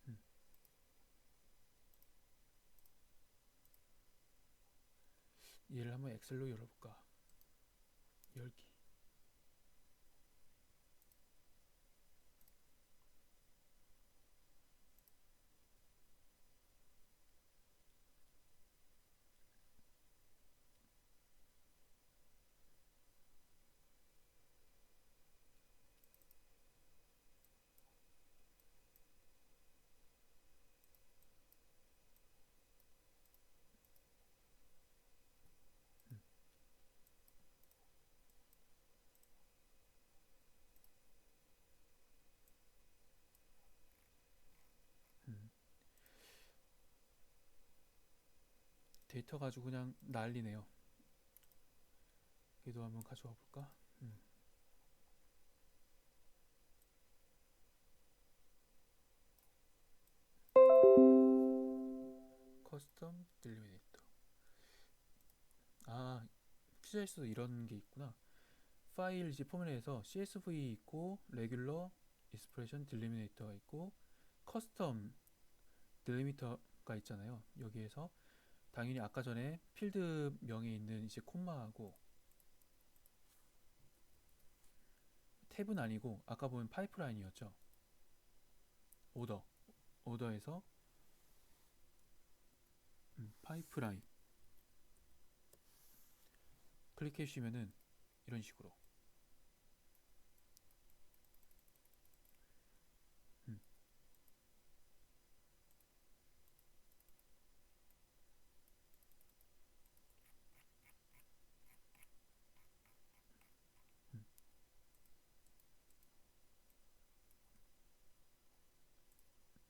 음, 얘를 한번 엑셀로 열어볼까? 열기. 음, 음. 데이터 가지고 그냥 난리네요. 얘도 한번 가져와 볼까? 커스텀 딜리미네이터. 아, QGIS도 이런 게 있구나. 파일 이제 포맷에서 CSV 있고, 레귤러 익스프레션 딜리미네이터가 있고, 커스텀 딜리미터가 있잖아요. 여기에서 당연히 아까 전에 필드 명에 있는 이제 콤마하고, 탭은 아니고 아까 보면 파이프라인이었죠. 오더에서 파이프라인 클릭해 주시면은 이런 식으로 음,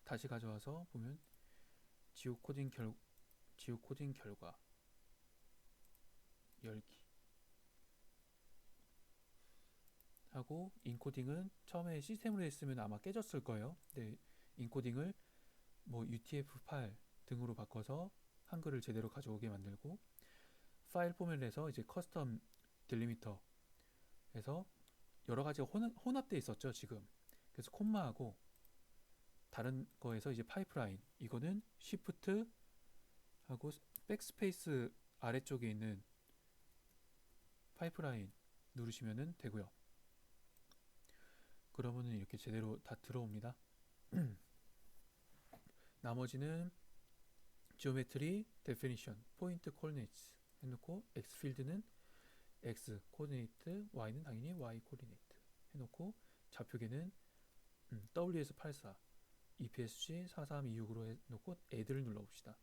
다시 가져와서 보면 지오 코딩 결과 열기 하고, 인코딩은 처음에 시스템으로 했으면 아마 깨졌을 거예요. 근데 인코딩을 뭐 UTF-8 등으로 바꿔서 한글을 제대로 가져오게 만들고, 파일 포맷에서 이제 커스텀 딜리미터 해서 여러 가지가 혼합돼 있었죠 지금. 그래서 콤마하고 다른 거에서 이제 파이프라인, 이거는 쉬프트 하고 백스페이스 아래쪽에 있는 파이프라인 누르시면 되고요. 그러면은 이렇게 제대로 다 들어옵니다. 나머지는 지오메트리, 데피니션, 포인트 코디네이트 해놓고, X 필드는 X 코디네이트, Y는 당연히 Y 코디네이트 해놓고, 좌표계는 WS84, EPSG 43266으로 해놓고 애들을 눌러봅시다.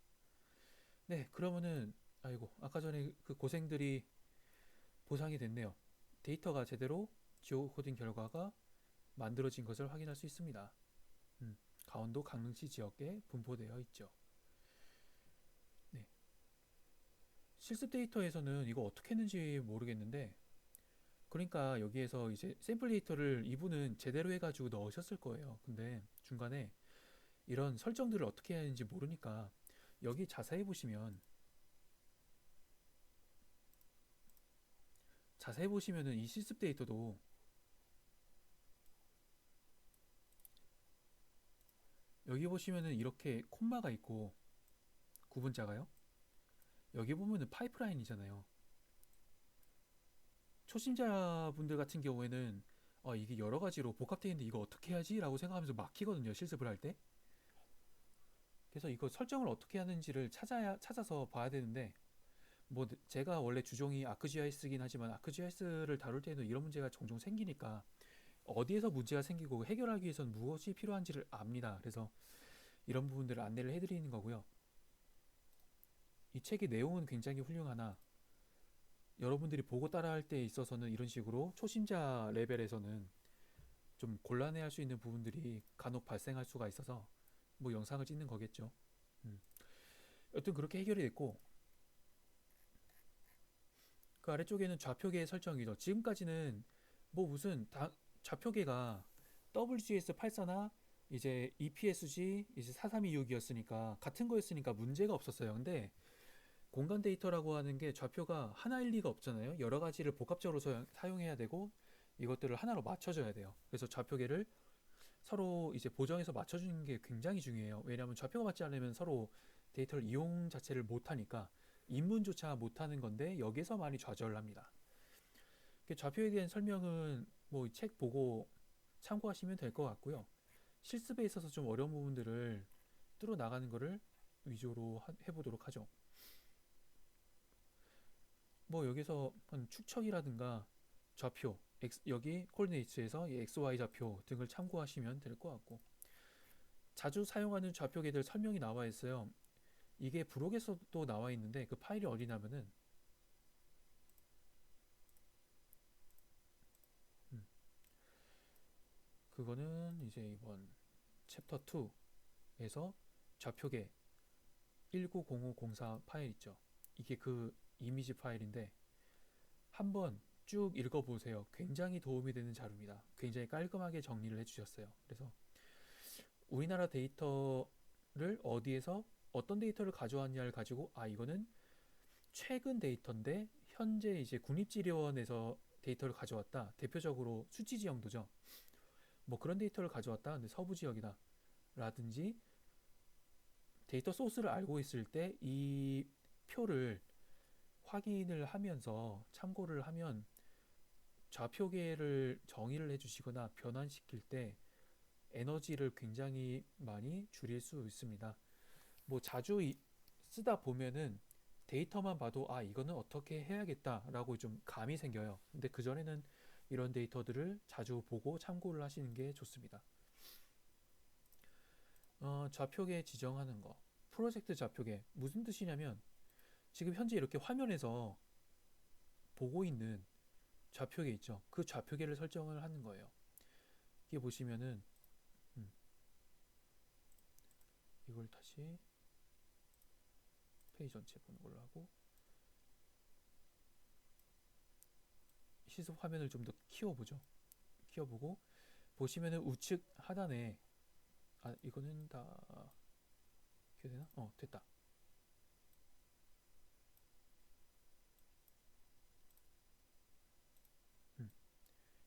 네, 그러면은 아이고, 아까 전에 그 고생들이 보상이 됐네요. 데이터가 제대로 지오 코딩 결과가 만들어진 것을 확인할 수 있습니다. 강원도 강릉시 지역에 분포되어 있죠. 네. 실습 데이터에서는 이거 어떻게 했는지 모르겠는데, 그러니까 여기에서 이제 샘플 데이터를 이분은 제대로 해가지고 넣으셨을 거예요. 근데 중간에 이런 설정들을 어떻게 해야 하는지 모르니까, 여기 자세히 보시면은 이 실습 데이터도 여기 보시면은 이렇게 콤마가 있고 구분자가요. 여기 보면은 파이프라인이잖아요. 초심자분들 같은 경우에는 이게 여러 가지로 복합되어 있는데 이거 어떻게 해야지? 라고 생각하면서 막히거든요, 실습을 할 때. 그래서 이거 설정을 어떻게 하는지를 찾아서 봐야 되는데, 뭐 제가 원래 주종이 아크GIS긴 하지만 아크GIS를 다룰 때는 이런 문제가 종종 생기니까 어디에서 문제가 생기고 해결하기 위해서는 무엇이 필요한지를 압니다. 그래서 이런 부분들을 안내를 해드리는 거고요. 이 책의 내용은 굉장히 훌륭하나, 여러분들이 보고 따라할 때 있어서는 이런 식으로 초심자 레벨에서는 좀 곤란해할 수 있는 부분들이 간혹 발생할 수가 있어서 뭐 영상을 찍는 거겠죠. 음. 여튼 그렇게 해결이 됐고, 그 아래쪽에는 좌표계 설정이죠. 지금까지는 뭐 무슨 좌표계가 WGS84나 이제 EPSG 이제 4326이었으니까 같은 거였으니까 문제가 없었어요. 근데 공간 데이터라고 하는 게 좌표가 하나일 리가 없잖아요. 여러 가지를 복합적으로 사용해야 되고 이것들을 하나로 맞춰줘야 돼요. 그래서 좌표계를 서로 이제 보정해서 맞춰주는 게 굉장히 중요해요. 왜냐하면 좌표가 맞지 않으면 서로 데이터를 이용 자체를 못하니까 입문조차 못하는 건데, 여기서 많이 좌절을 합니다. 좌표에 대한 설명은 뭐 책 보고 참고하시면 될 것 같고요. 실습에 있어서 좀 어려운 부분들을 뚫어 나가는 거를 위주로 해보도록 하죠. 뭐 여기서 한 축척이라든가 좌표, 여기 코디네이츠에서 XY 좌표 등을 참고하시면 될 것 같고, 자주 사용하는 좌표계들 설명이 나와 있어요. 이게 브록에서도 나와 있는데 그 파일이 어디냐면은 그거는 이제 이번 챕터 2에서 좌표계 190504 파일 있죠. 이게 그 이미지 파일인데 한번 쭉 읽어보세요. 굉장히 도움이 되는 자료입니다. 굉장히 깔끔하게 정리를 해주셨어요. 그래서 우리나라 데이터를 어디에서 어떤 데이터를 가져왔냐를 가지고, 이거는 최근 데이터인데 현재 이제 국립지리원에서 데이터를 가져왔다. 대표적으로 수치 지형도죠. 뭐 그런 데이터를 가져왔다. 근데 서부 지역이다. 라든지 데이터 소스를 알고 있을 때 이 표를 확인을 하면서 참고를 하면 좌표계를 정의를 해주시거나 변환시킬 때 에너지를 굉장히 많이 줄일 수 있습니다. 뭐 자주 쓰다 보면은 데이터만 봐도 이거는 어떻게 해야겠다라고 좀 감이 생겨요. 근데 그전에는 이런 데이터들을 자주 보고 참고를 하시는 게 좋습니다. 좌표계 지정하는 거. 프로젝트 좌표계. 무슨 뜻이냐면 지금 현재 이렇게 화면에서 보고 있는 좌표계 있죠. 그 좌표계를 설정을 하는 거예요. 이게 보시면은 이걸 다시 페이지 전체 보는 걸로 하고, 시습 화면을 좀 더 키워보죠. 키워보고 보시면은 우측 하단에, 이거는 다 이렇게 되나? 됐다.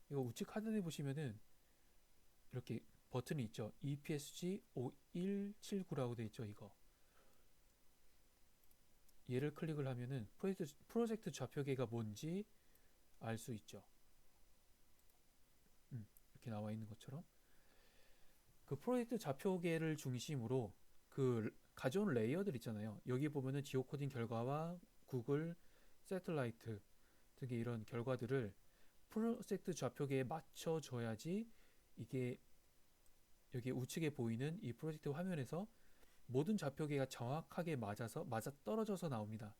이거 우측 하단에 보시면은 이렇게 버튼이 있죠. EPSG 5179라고 돼 있죠. 이거 얘를 클릭을 하면은 프로젝트 좌표계가 뭔지 알 수 있죠. 이렇게 나와 있는 것처럼 그 프로젝트 좌표계를 중심으로 그 가져온 레이어들 있잖아요. 여기 보면은 지오코딩 결과와 구글 세틀라이트 등의 이런 결과들을 프로젝트 좌표계에 맞춰줘야지 이게 여기 우측에 보이는 이 프로젝트 화면에서 모든 좌표계가 정확하게 맞아 떨어져서 나옵니다.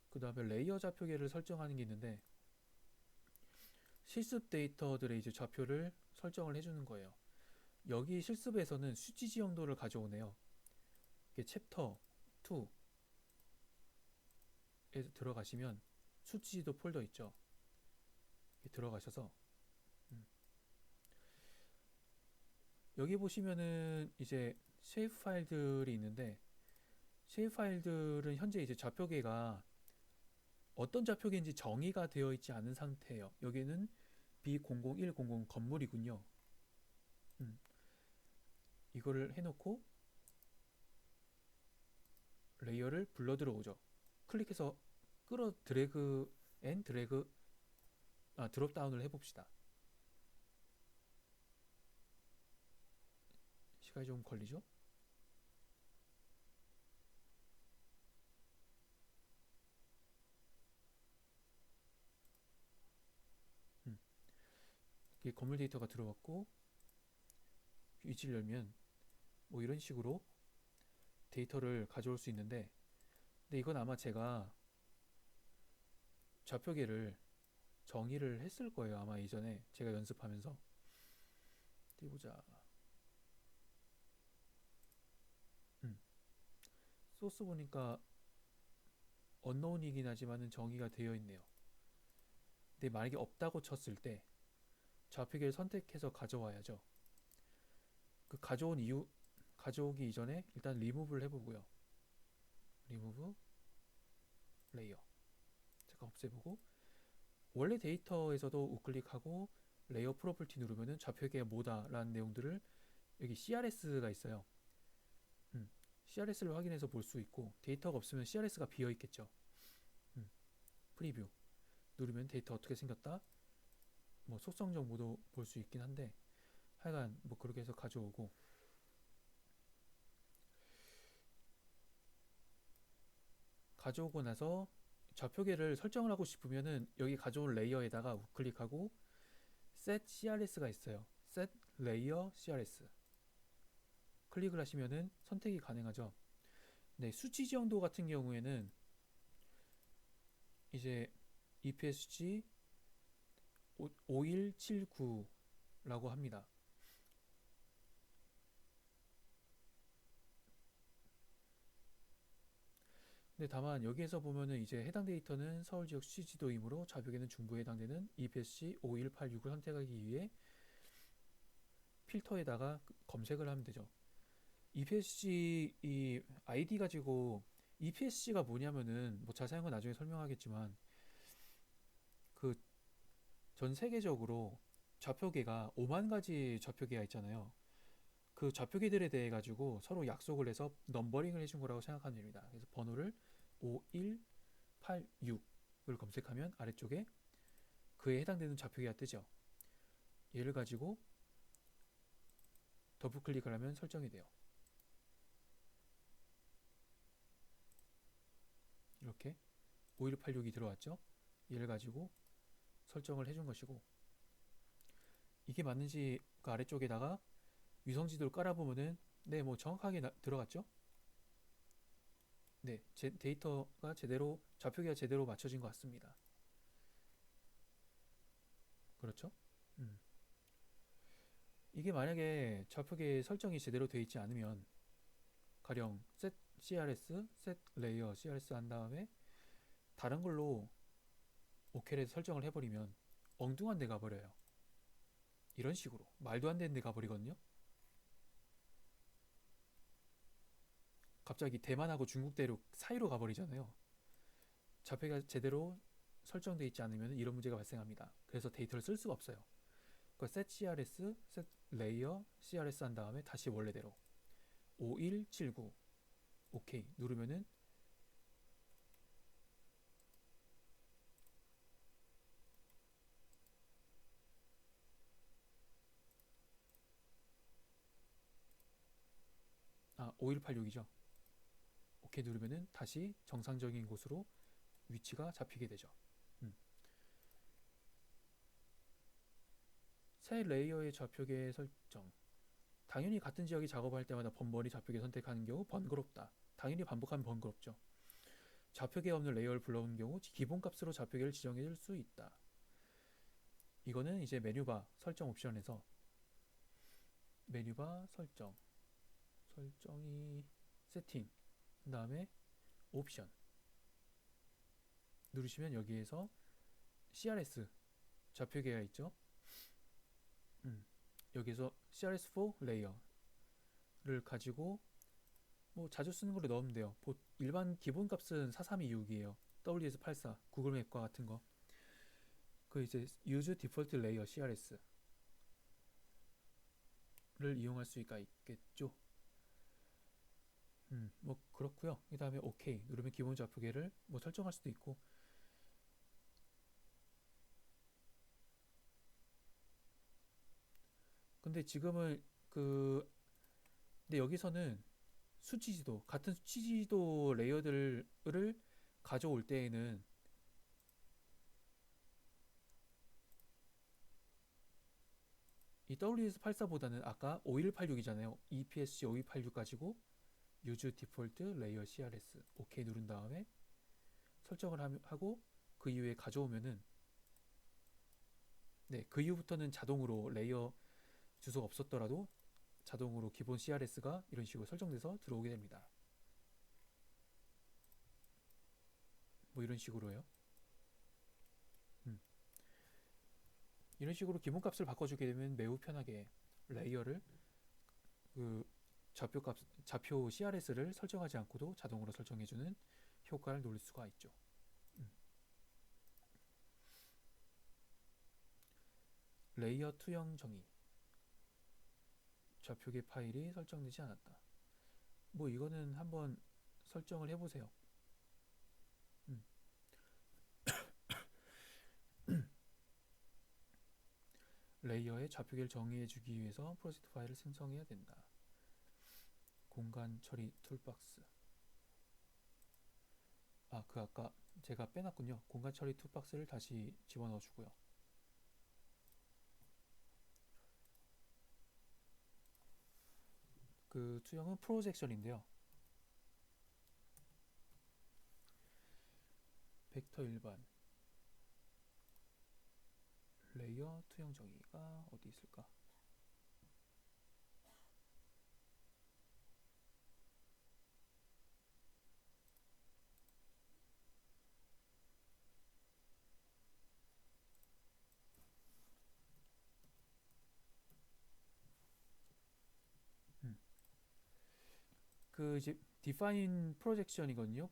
그 다음에 레이어 좌표계를 설정하는 게 있는데, 실습 데이터들의 이제 좌표를 설정을 해주는 거예요. 여기 실습에서는 수치 지형도를 가져오네요. 이게 챕터 2에 들어가시면 수치지도 폴더 있죠. 들어가셔서 여기 보시면은 이제 쉐입 파일들이 있는데, 쉐입 파일들은 현재 이제 좌표계가 어떤 좌표계인지 정의가 되어 있지 않은 상태예요. 여기는 B00100 건물이군요. 이거를 해놓고 레이어를 불러 들어오죠. 클릭해서 끌어 드래그 앤 드래그 드롭 다운을 해봅시다. 시간이 좀 걸리죠? 이게 건물 데이터가 들어왔고, 위치를 열면 뭐 이런 식으로 데이터를 가져올 수 있는데, 근데 이건 아마 제가 좌표계를 정의를 했을 거예요. 아마 이전에 제가 연습하면서. 띄보자. 소스 보니까 언노운이긴 하지만은 정의가 되어 있네요. 근데 만약에 없다고 쳤을 때 좌표계를 선택해서 가져와야죠. 그 가져오기 이전에 일단 리무브를 해보고요. 리무브 레이어 잠깐 없애보고, 원래 데이터에서도 우클릭하고 레이어 프로퍼티 누르면은 좌표계가 뭐다 라는 내용들을, 여기 CRS가 있어요. CRS를 확인해서 볼 수 있고, 데이터가 없으면 CRS가 비어 있겠죠. 프리뷰 누르면 데이터 어떻게 생겼다, 뭐 속성 정보도 볼 수 있긴 한데, 하여간 뭐 그렇게 해서 가져오고, 가져오고 나서 좌표계를 설정을 하고 싶으면은 여기 가져온 레이어에다가 우클릭하고 set CRS가 있어요. set layer CRS 클릭을 하시면은 선택이 가능하죠. 네, 수치 지형도 같은 경우에는 이제 EPSG 5179라고 합니다. 근데 다만 여기에서 보면은 이제 해당 데이터는 서울 지역 수치지도이므로 좌표계는 중부에 해당되는 EPSG 51869를 선택하기 위해 필터에다가 검색을 하면 되죠. EPSG 이 아이디 가지고, EPSG가 뭐냐면은 뭐 자세한 건 나중에 설명하겠지만, 그 전 세계적으로 좌표계가 5만 가지 좌표계가 있잖아요. 그 좌표계들에 대해 가지고 서로 약속을 해서 넘버링을 해준 거라고 생각하면 됩니다. 그래서 번호를 5186을 검색하면 아래쪽에 그에 해당되는 좌표계가 뜨죠. 얘를 가지고 더블 클릭을 하면 설정이 돼요. 이렇게 5186이 들어왔죠. 얘를 가지고 설정을 해준 것이고, 이게 맞는지 그 아래쪽에다가 위성지도를 깔아보면은 네, 뭐 정확하게 들어갔죠. 네, 데이터가 제대로, 좌표계가 제대로 맞춰진 것 같습니다. 그렇죠? 이게 만약에 좌표계 설정이 제대로 되어 있지 않으면 가령 set CRS, set layer CRS 한 다음에 다른 걸로 오케이를 설정을 해버리면 엉뚱한 데 가버려요. 이런 식으로 말도 안 되는 데 가버리거든요. 갑자기 대만하고 중국 대륙 사이로 가버리잖아요. 좌표가 제대로 설정되어 있지 않으면 이런 문제가 발생합니다. 그래서 데이터를 쓸 수가 없어요. 그러니까 set CRS, set layer CRS 한 다음에 다시 원래대로 5179 오케이 누르면은 5186이죠. 오케이 누르면은 다시 정상적인 곳으로 위치가 잡히게 되죠. 음. 새 레이어의 좌표계 설정. 당연히 같은 지역이 작업할 때마다 번번이 좌표계 선택하는 경우 번거롭다. 당연히 반복하면 번거롭죠. 좌표계 없는 레이어를 불러온 경우 기본값으로 좌표계를 지정해 줄 수 있다. 이거는 이제 메뉴바 설정 옵션에서 메뉴바 설정이 세팅 그 다음에 옵션 누르시면 여기에서 CRS 좌표계가 있죠. 여기서 CRS4 레이어를 가지고 뭐 자주 쓰는 걸로 넣으면 돼요. 일반 기본 값은 4326이에요. WS84 구글 맵과 같은 거. 그 이제 Use Default Layer CRS를 이용할 수가 있겠죠. 뭐 그렇고요. 그 다음에 OK 누르면 기본 좌표계를 뭐 설정할 수도 있고. 근데 지금은 근데 여기서는 수치지도 같은 수치지도 레이어들을 가져올 때에는 이 WS84보다는 아까 5186이잖아요. EPSC 5186 가지고 Use Default Layer CRS OK 누른 다음에 설정을 하고 그 이후에 가져오면은 네, 그 이후부터는 자동으로 레이어 주소가 없었더라도 자동으로 기본 CRS가 이런 식으로 설정돼서 들어오게 됩니다. 뭐 이런 식으로요. 이런 식으로 기본값을 바꿔주게 되면 매우 편하게 레이어를 그 좌표 CRS를 설정하지 않고도 자동으로 설정해주는 효과를 노릴 수가 있죠. 레이어 투영 정의 좌표계 파일이 설정되지 않았다. 뭐 이거는 한번 설정을 해보세요. 레이어의 좌표계를 정의해주기 위해서 프로젝트 파일을 생성해야 된다. 공간 처리 툴박스. 아까 제가 빼놨군요. 공간 처리 툴박스를 다시 집어넣어주고요. 그 투영은 프로젝션인데요. 벡터 일반 레이어 투영 정의가 어디 있을까? 그 이제 define projection이거든요.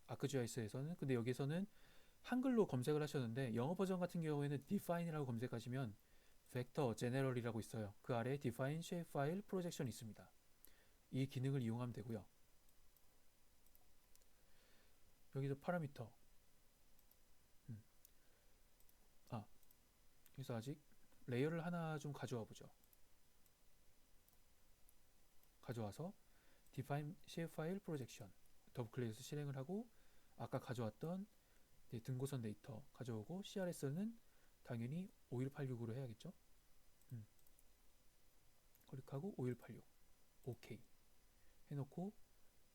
ArcGIS에서는. 근데 여기서는 한글로 검색을 하셨는데 영어 버전 같은 경우에는 define이라고 검색하시면 vector general이라고 있어요. 그 아래에 define shapefile projection 있습니다. 이 기능을 이용하면 되고요. 여기서 파라미터 여기서 아직 레이어를 하나 좀 가져와 보죠. 가져와서 define shapefile projection 더블 클릭해서 실행을 하고 아까 가져왔던 등고선 데이터 가져오고 CRS는 당연히 5186으로 해야겠죠. 클릭하고 5186 OK 해놓고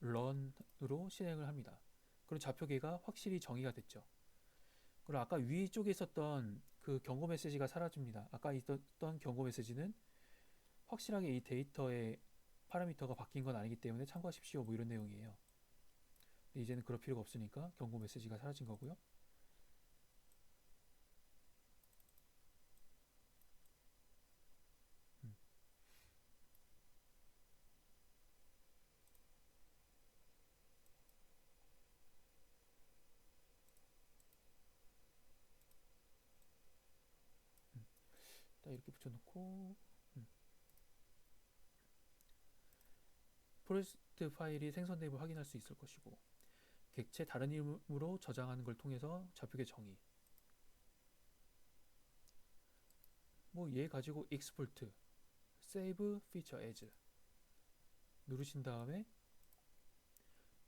run으로 실행을 합니다. 그럼 좌표계가 확실히 정의가 됐죠. 그리고 아까 위쪽에 있었던 그 경고 메시지가 사라집니다. 아까 있었던 경고 메시지는 확실하게 이 데이터의 파라미터가 바뀐 건 아니기 때문에 참고하십시오. 뭐 이런 내용이에요. 이제는 그럴 필요가 없으니까 경고 메시지가 사라진 거고요. 음, 딱 이렇게 붙여놓고 프로젝트 파일이 생성됨을 확인할 수 있을 것이고 객체 다른 이름으로 저장하는 걸 통해서 좌표계 정의 뭐 얘 가지고 export, save feature as 누르신 다음에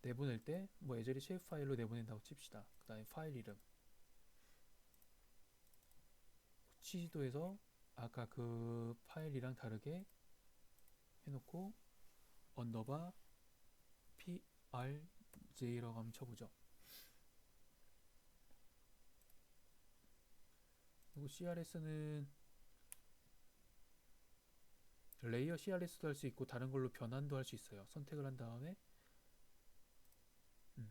내보낼 때 뭐 예절이 쉐입 파일로 내보낸다고 칩시다. 그 다음에 파일 이름 취지도에서 아까 그 파일이랑 다르게 해놓고 언더바 prj라고 한번 쳐보죠. 그리고 CRS는 레이어 CRS도 할 수 있고 다른 걸로 변환도 할 수 있어요. 선택을 한 다음에 음,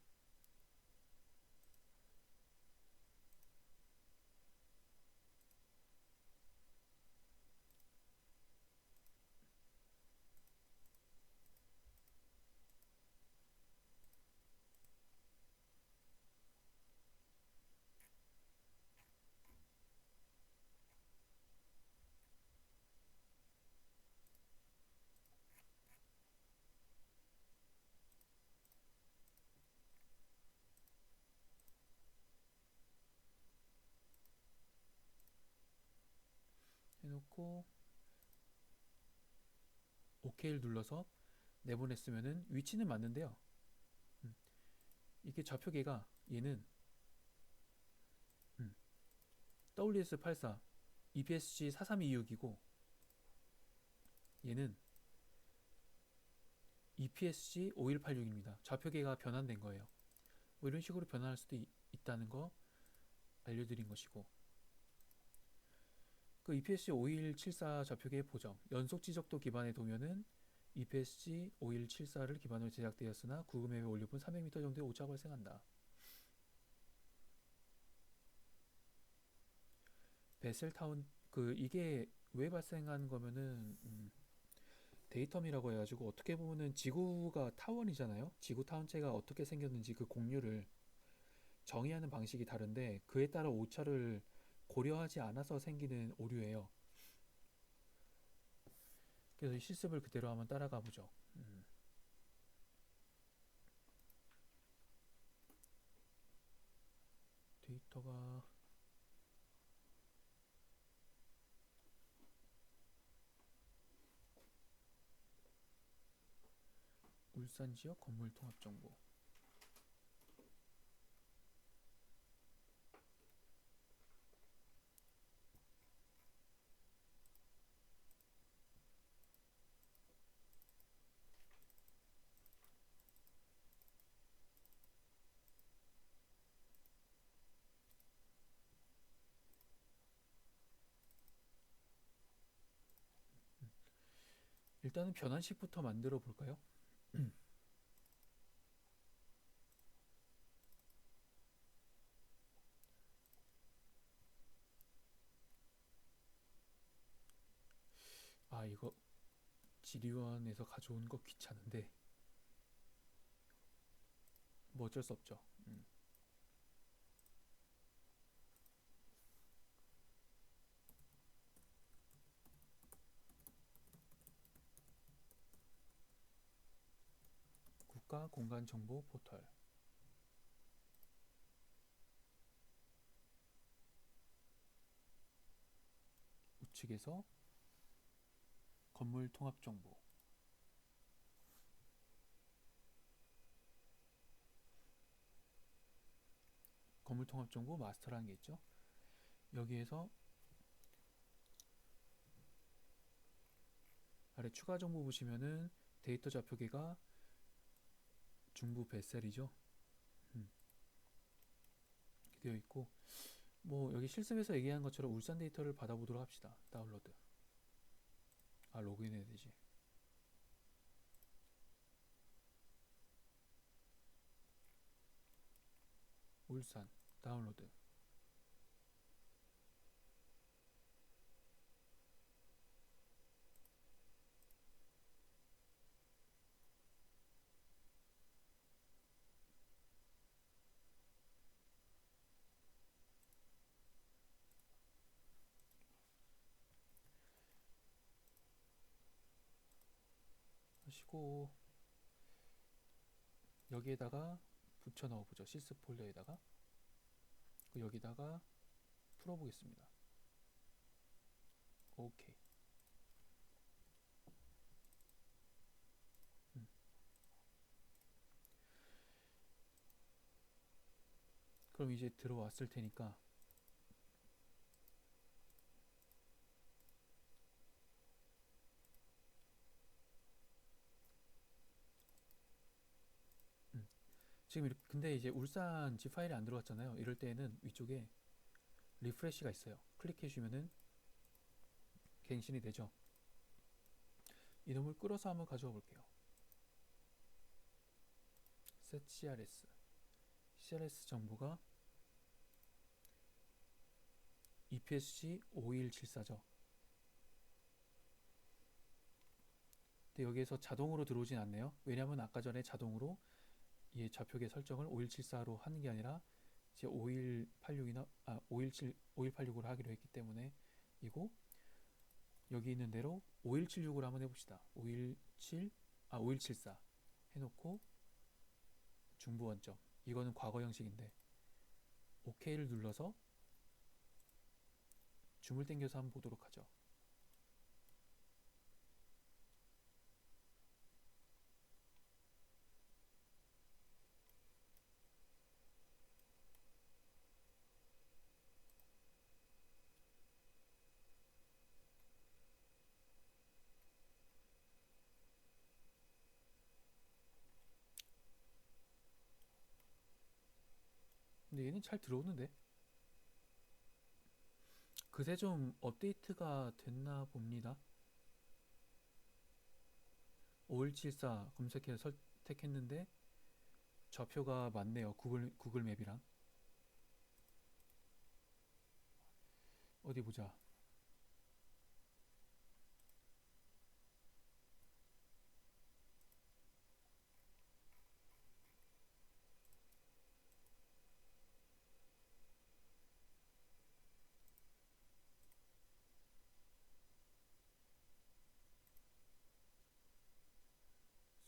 해놓고 OK를 눌러서 내보냈으면은 위치는 맞는데요. 음, 이게 좌표계가 얘는 WS84 EPSG 4326이고 얘는 EPSG 5186입니다. 좌표계가 변환된 거예요. 뭐 이런 식으로 변환할 수도 있다는 거 알려드린 것이고 그 EPSG 5174 좌표계의 보정 연속 지적도 기반의 도면은 EPSG 5174를 기반으로 제작되었으나 구금앱에 올려본 300m 정도의 오차가 발생한다. 베셀타운 그 이게 왜 발생한 거면은 데이텀이라고 해가지고 어떻게 보면은 지구가 타원이잖아요. 지구 타원체가 어떻게 생겼는지 그 공률을 정의하는 방식이 다른데 그에 따라 오차를 고려하지 않아서 생기는 오류예요. 그래서 이 실습을 그대로 한번 따라가 보죠. 데이터가 울산 지역 건물 통합 정보. 일단은 변환식부터 만들어 볼까요? 아 이거 지리원에서 가져온 거 귀찮은데 뭐 어쩔 수 없죠. 국가 공간 정보 포털 우측에서 건물 통합 정보 건물 통합 정보 마스터라는 게 있죠. 여기에서 아래 추가 정보 보시면은 데이터 좌표계가 중부 뱃셀이죠. 이렇게 되어 있고 뭐 여기 실습에서 얘기한 것처럼 울산 데이터를 받아보도록 합시다. 다운로드. 아, 로그인 해야 되지. 울산 다운로드. 하시고 여기에다가 붙여 넣어보죠. 시스 폴더에다가. 여기다가 풀어보겠습니다. 오케이. 음. 그럼 이제 들어왔을 테니까 지금 근데 이제 울산 집 파일이 안 들어왔잖아요. 이럴 때는 위쪽에 리프레시가 있어요. 클릭해 주면은 갱신이 되죠. 이놈을 끌어서 한번 가져와 볼게요. set CRS 정보가 EPSG 5174죠. 근데 여기에서 자동으로 들어오진 않네요. 왜냐면 아까 전에 자동으로 이 좌표계 설정을 5174로 하는 게 아니라 이제 5186이나 517 5186으로 하기로 했기 때문에 이고 여기 있는 대로 5176으로 한번 해봅시다. 5174 해놓고 중부 원점. 이거는 과거 형식인데 OK를 눌러서 줌을 당겨서 한번 보도록 하죠. 근데 얘는 잘 들어오는데 그새 좀 업데이트가 됐나 봅니다. 5174 검색해서 선택했는데 좌표가 맞네요. 구글 맵이랑. 어디 보자.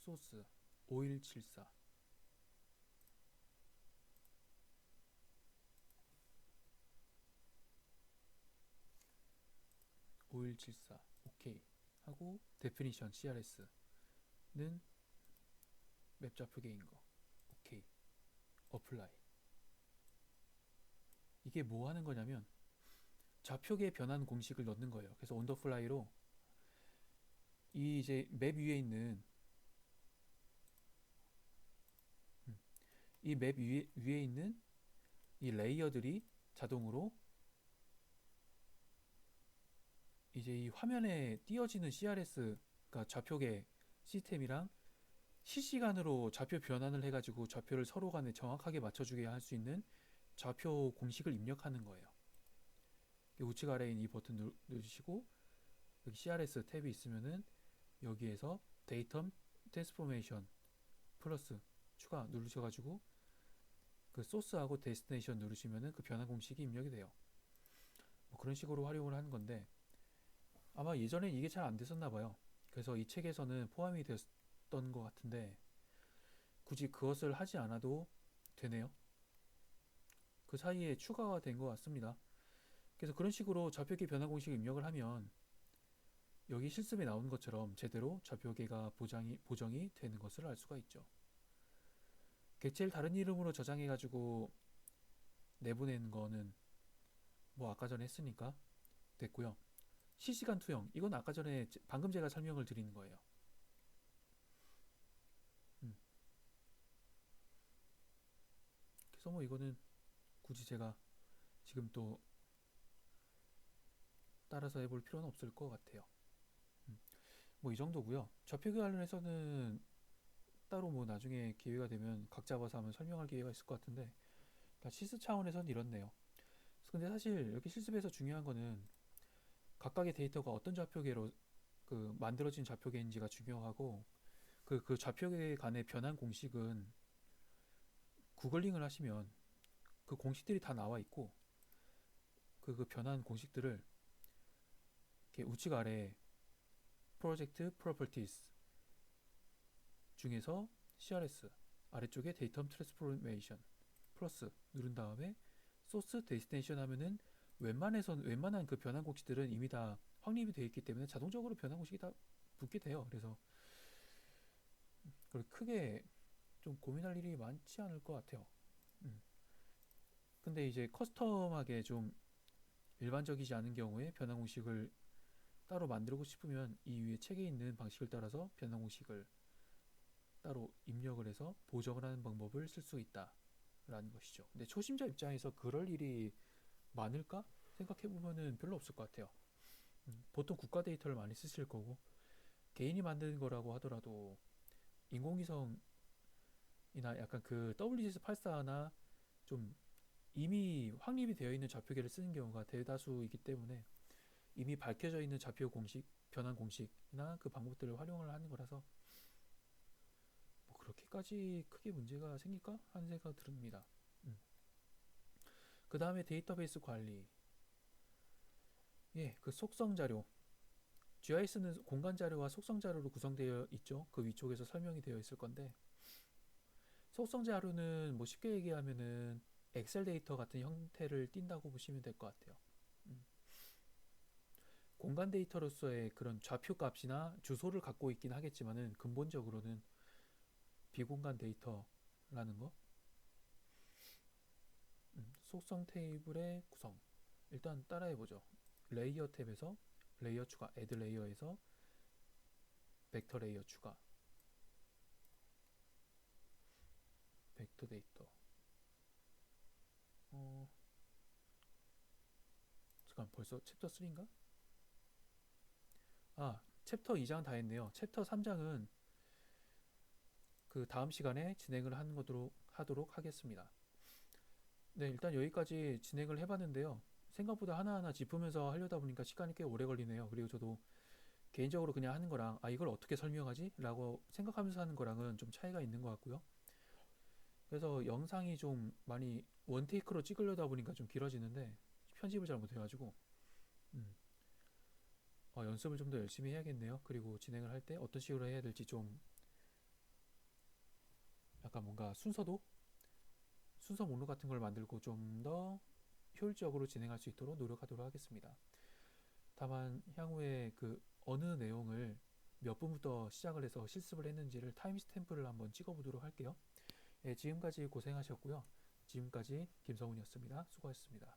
소스 5174 5174 오케이 하고 데피니션 CRS는 맵 좌표계인 거 오케이 어플라이. 이게 뭐 하는 거냐면 좌표계 변환 공식을 넣는 거예요. 그래서 온더플라이로 이 이제 맵 위에 있는 이 맵 위에 있는 이 레이어들이 자동으로 이제 이 화면에 띄어지는 CRS가 좌표계 시스템이랑 실시간으로 좌표 변환을 해가지고 좌표를 서로 간에 정확하게 맞춰주게 할 수 있는 좌표 공식을 입력하는 거예요. 우측 아래에 있는 이 버튼 누르시고 여기 CRS 탭이 있으면은 여기에서 데이터 트랜스포메이션 플러스 추가 누르셔가지고 그 소스하고 데스티네이션 누르시면은 그 변환 공식이 입력이 돼요. 뭐 그런 식으로 활용을 하는 건데 아마 예전엔 이게 잘 안 됐었나 봐요. 그래서 이 책에서는 포함이 됐던 것 같은데 굳이 그것을 하지 않아도 되네요. 그 사이에 추가가 된 것 같습니다. 그래서 그런 식으로 좌표계 변환 공식 입력을 하면 여기 실습에 나오는 것처럼 제대로 좌표계가 보정이 되는 것을 알 수가 있죠. 객체를 다른 이름으로 저장해가지고 내보내는 거는 뭐 아까 전에 했으니까 됐고요. 실시간 투영 이건 아까 전에 방금 제가 설명을 드리는 거예요. 그래서 뭐 이거는 굳이 제가 지금 또 따라서 해볼 필요는 없을 것 같아요. 뭐 이 정도고요. 좌표기 관련해서는 따로 뭐 나중에 기회가 되면 각 잡아서 한번 설명할 기회가 있을 것 같은데 일단 실습 차원에서는 이렇네요. 근데 사실 여기 실습에서 중요한 거는 각각의 데이터가 어떤 좌표계로 그 만들어진 좌표계인지가 중요하고 그 좌표계 간의 변환 공식은 구글링을 하시면 그 공식들이 다 나와 있고 그 변환 공식들을 이렇게 우측 아래 프로젝트 프로퍼티스 중에서 CRS 아래쪽에 데이터 트랜스포메이션 플러스 누른 다음에 소스 데스티네이션 하면은 웬만한 그 변환 공식들은 이미 다 확립이 되어 있기 때문에 자동적으로 변환 공식이 다 붙게 돼요. 그래서 크게 좀 고민할 일이 많지 않을 것 같아요. 음. 근데 이제 커스텀하게 좀 일반적이지 않은 경우에 변환 공식을 따로 만들고 싶으면 이 위에 책에 있는 방식을 따라서 변환 공식을 따로 입력을 해서 보정을 하는 방법을 쓸 수 있다라는 것이죠. 근데 초심자 입장에서 그럴 일이 많을까 생각해 보면은 별로 없을 것 같아요. 보통 국가 데이터를 많이 쓰실 거고 개인이 만드는 거라고 하더라도 인공위성이나 약간 그 WGS84나 좀 이미 확립이 되어 있는 좌표계를 쓰는 경우가 대다수이기 때문에 이미 밝혀져 있는 좌표 공식, 변환 공식이나 그 방법들을 활용을 하는 거라서 뭐 그렇게까지 크게 문제가 생길까 하는 생각 듭니다. 그 다음에 데이터베이스 관리. 예, 그 속성 자료. GIS는 공간 자료와 속성 자료로 구성되어 있죠. 그 위쪽에서 설명이 되어 있을 건데 속성 자료는 뭐 쉽게 얘기하면은 엑셀 데이터 같은 형태를 띈다고 보시면 될 것 같아요. 음. 공간 데이터로서의 그런 좌표 값이나 주소를 갖고 있긴 하겠지만은 근본적으로는 비공간 데이터라는 거. 속성 테이블의 구성. 일단 따라해보죠. 레이어 탭에서 레이어 추가, 애드 레이어에서 벡터 레이어 추가, 벡터 데이터. 어, 잠깐 벌써 챕터 3인가? 아, 챕터 2장 다 했네요. 챕터 3장은 그 다음 시간에 진행을 하도록 하겠습니다. 네, 일단 여기까지 진행을 해봤는데요. 생각보다 하나하나 짚으면서 하려다 보니까 시간이 꽤 오래 걸리네요. 그리고 저도 개인적으로 그냥 하는 거랑 이걸 어떻게 설명하지? 라고 생각하면서 하는 거랑은 좀 차이가 있는 것 같고요. 그래서 영상이 좀 많이 원테이크로 찍으려다 보니까 좀 길어지는데 편집을 잘 못해가지고 음, 연습을 좀 더 열심히 해야겠네요. 그리고 진행을 할 때 어떤 식으로 해야 될지 좀 약간 뭔가 순서 목록 같은 걸 만들고 좀 더 효율적으로 진행할 수 있도록 노력하도록 하겠습니다. 다만 향후에 그 어느 내용을 몇 분부터 시작을 해서 실습을 했는지를 타임스탬프를 한번 찍어보도록 할게요. 예, 지금까지 고생하셨고요. 지금까지 김성훈이었습니다. 수고하셨습니다.